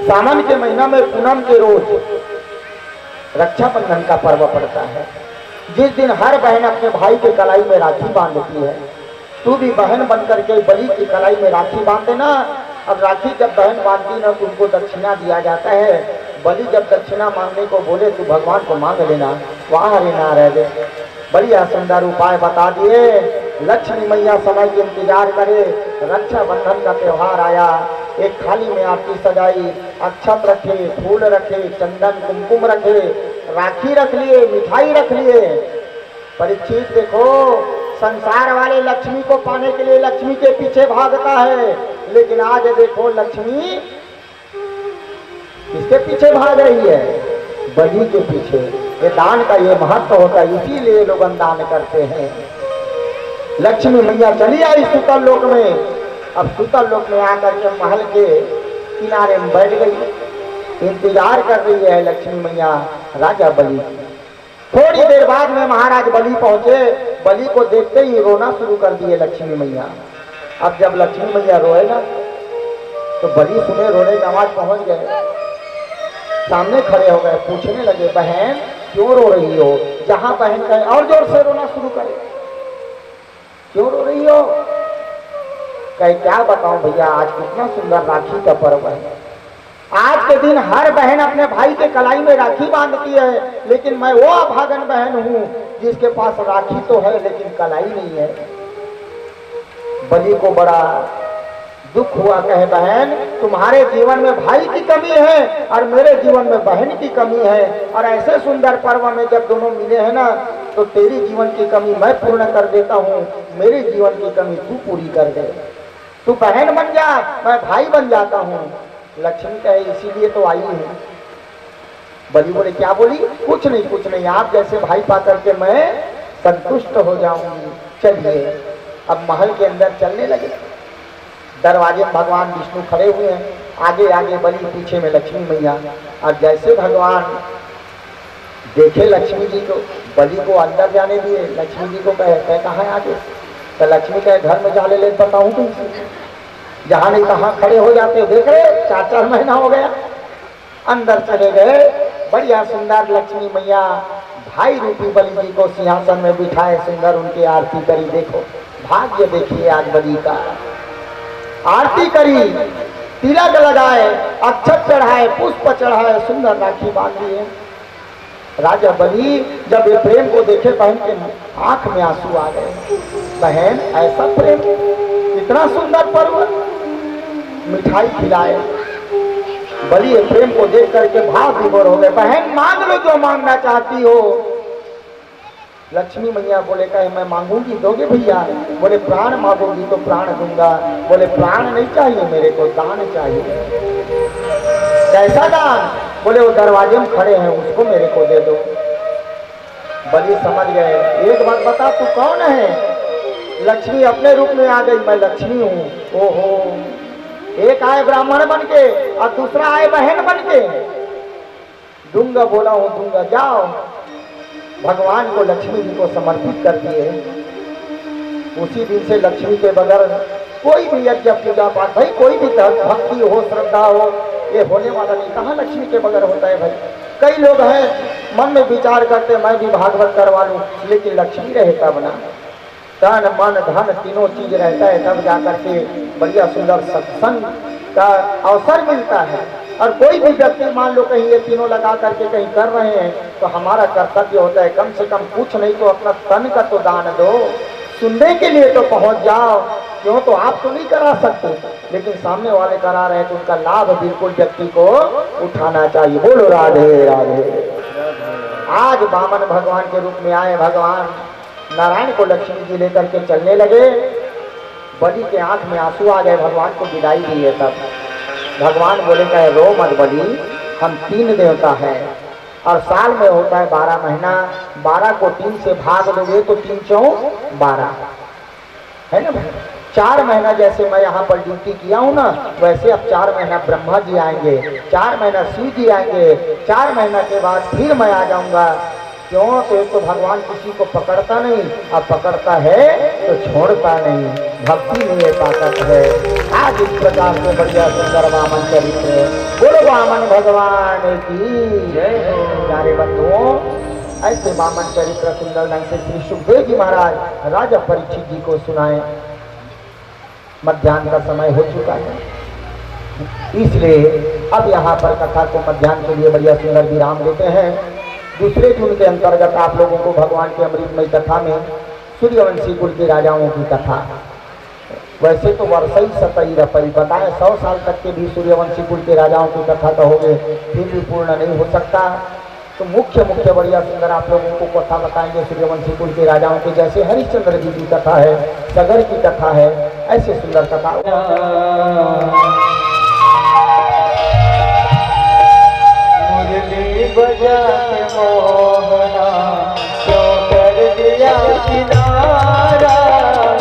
सावन के महीना में पूनम के रोज रक्षाबंधन का पर्व पड़ता है, जिस दिन हर बहन अपने भाई के कलाई में राखी बांधती है। तू भी बहन बनकर के बलि की कलाई में राखी बांध देना। अब राखी जब बहन बांधती ना तो उनको दक्षिणा दिया जाता है। बलि जब दक्षिणा मांगने को बोले तो भगवान को मांग लेना, वहां रहना रह दे। बढ़िया सुंदर उपाय बता दिए। लक्ष्मी मैया समय के इंतजार करे। रक्षाबंधन का त्योहार आया। एक थाली में आरती सजाई, अक्षत रखे, फूल रखे, चंदन कुमकुम रखे, राखी रख लिए, मिठाई रख लिए। परीक्षित देखो, संसार वाले लक्ष्मी को पाने के लिए लक्ष्मी के पीछे भागता है, लेकिन आज देखो लक्ष्मी किसके पीछे भाग रही है? बलि के पीछे। ये दान का ये महत्व होता है, इसीलिए लोग दान करते हैं। लक्ष्मी मैया चली आई सुतल लोक में। अब सुतल लोक में आकर के महल के किनारे में बैठ गई, इंतजार कर रही है लक्ष्मी मैया राजा बलि की। थोड़ी देर बाद में महाराज बलि पहुंचे, बलि को देखते ही रोना शुरू कर दिए लक्ष्मी मैया। अब जब लक्ष्मी मैया रोए ना तो बलि सुने रोने की आवाज पहुंच गए, सामने खड़े हो गए, पूछने लगे बहन क्यों रो रही हो? जहां बहन कहे और जोर से रोना शुरू करे, क्यों रो रही हो? कहे क्या बताऊं भैया, आज कितना सुंदर राखी का पर्व है। आज के दिन हर बहन अपने भाई के कलाई में राखी बांधती है, लेकिन मैं वो अभागन बहन हूं जिसके पास राखी तो है लेकिन कलाई नहीं है। बलि को बड़ा दुख हुआ, कहे बहन तुम्हारे जीवन में भाई की कमी है और मेरे जीवन में बहन की कमी है, और ऐसे सुंदर पर्व में जब दोनों मिले हैं ना तो तेरी जीवन की कमी मैं पूर्ण कर देता हूँ, मेरे जीवन की कमी तू पूरी कर दे। तू बहन बन जा, मैं भाई बन जाता हूँ। लक्ष्मी कहे इसीलिए तो आई हूँ। बलि बोले क्या बोली? कुछ नहीं, आप जैसे भाई पा करके मैं संतुष्ट हो जाऊंगी। चलिए अब महल के अंदर चलने लगे। दरवाजे में भगवान विष्णु खड़े हुए हैं, आगे आगे बलि, पीछे में लक्ष्मी मैया। और जैसे भगवान देखे लक्ष्मी जी को, बलि को अंदर जाने दिए, लक्ष्मी जी को कहे कहाँ है आगे? तो लक्ष्मी कहे घर में जाने ले बताऊं तुमसे, जहाँ नहीं कहाँ खड़े हो जाते, देख रहे 4-4 महीना हो गया। अंदर चले गए, बढ़िया सुंदर लक्ष्मी मैया भाई रूपी बलि जी को सिंहासन में बिठाए, सुंदर उनकी आरती करी। देखो भाग्य देखिए आज बलि का, आरती करी, तिलक लगाए, अक्षत चढ़ाए, पुष्प चढ़ाए, सुंदर राखी बांधी है। राजा बलि जब ये प्रेम को देखे बहन के आंख में आंसू आ गए। बहन ऐसा प्रेम, इतना सुंदर पर्व, मिठाई खिलाए। बलि ये प्रेम को देख करके भाव विभोर हो गए। बहन मांग लो जो मांगना चाहती हो। लक्ष्मी मैया बोले कहे मैं मांगूंगी, दोगे भैया? बोले प्राण मांगोगी तो प्राण दूंगा। बोले प्राण नहीं चाहिए मेरे को, दान चाहिए। कैसा दान? बोले वो दरवाजे में खड़े हैं उसको मेरे को दे दो। बलि समझ गए, एक बात बता तू कौन है? लक्ष्मी अपने रूप में आ गई, मैं लक्ष्मी हूँ। ओहो, एक आए ब्राह्मण बन के और दूसरा आए बहन बन के। दूंगा बोला हूँ दूंगा, जाओ। भगवान को लक्ष्मी जी को समर्पित कर दिए। उसी दिन से लक्ष्मी के बगैर कोई भी यज्ञ पूजा पाठ, भाई कोई भी भक्ति हो, श्रद्धा हो, ये होने वाला नहीं। कहाँ लक्ष्मी के बगैर होता है भाई? कई लोग हैं मन में विचार करते मैं भी भागवत करवा लूं, लेकिन लक्ष्मी रहे तब ना, तन मन धन तीनों चीज रहता है, तब जाकर के बढ़िया सुंदर सत्संग का अवसर मिलता है। और कोई भी व्यक्ति मान लो कहीं ये तीनों लगा करके कहीं कर रहे हैं तो हमारा कर्तव्य होता है कम से कम कुछ नहीं तो अपना तन का तो दान दो, सुनने के लिए तो पहुंच जाओ। क्यों? तो आप तो नहीं करा सकते, लेकिन सामने वाले करा रहे तो उनका लाभ बिल्कुल व्यक्ति को उठाना चाहिए। बोलो राधे राधे। आज वामन भगवान के रूप में आए भगवान नारायण को लक्ष्मी जी लेकर के चलने लगे। बलि के आंख में आंसू आ गए, भगवान को विदाई दी है। तब भगवान बोले कहे रो मत बलि, हम 3 देवता हैं और साल में होता है 12 महीना, 12 को 3 से भाग दोगे तो 3 चौं 12 है ना। 4 महीना जैसे मैं यहाँ पर ड्यूटी किया हूँ ना, वैसे अब 4 महीना ब्रह्मा जी आएंगे, 4 महीना शिव जी आएंगे, 4 महीना के बाद फिर मैं आ जाऊंगा। क्यों? तो एक तो भगवान किसी को पकड़ता नहीं, अब पकड़ता है तो छोड़ता नहीं, भक्ति में ये ताकत है। आज इस प्रकार से बढ़िया सुंदर वामन चरित्र, बोलो वामन भगवान की जय हो। प्यारे बंधुओं, ऐसे वामन चरित्र सुंदर ढंग से श्री सुखदेव जी महाराज राजा परीक्षित जी को सुनाए। मध्याह्न का समय हो चुका है, इसलिए अब यहाँ पर कथा को मध्याह्न के लिए बढ़िया सुंदर विराम देते हैं। दूसरे जून के अंतर्गत आप लोगों को भगवान के अमृतमय कथा में सूर्यवंशी कुल के राजाओं की कथा, वैसे तो वर्षई सतई रपई बताए 100 साल तक के भी सूर्यवंशी कुल के राजाओं की कथा तो हो गए, फिर भी पूर्ण नहीं हो सकता। तो मुख्य बढ़िया सुंदर आप लोगों को कथा बताएंगे सूर्यवंशी कुल के राजाओं की। जैसे हरिश्चंद्र जी की कथा है, सगर की कथा है, ऐसे सुंदर कथा। मुरली बजा के मोहना क्यों कर दिया किनारा,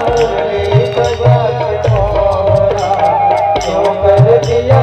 मुरली बजा के मोहना क्यों कर दिया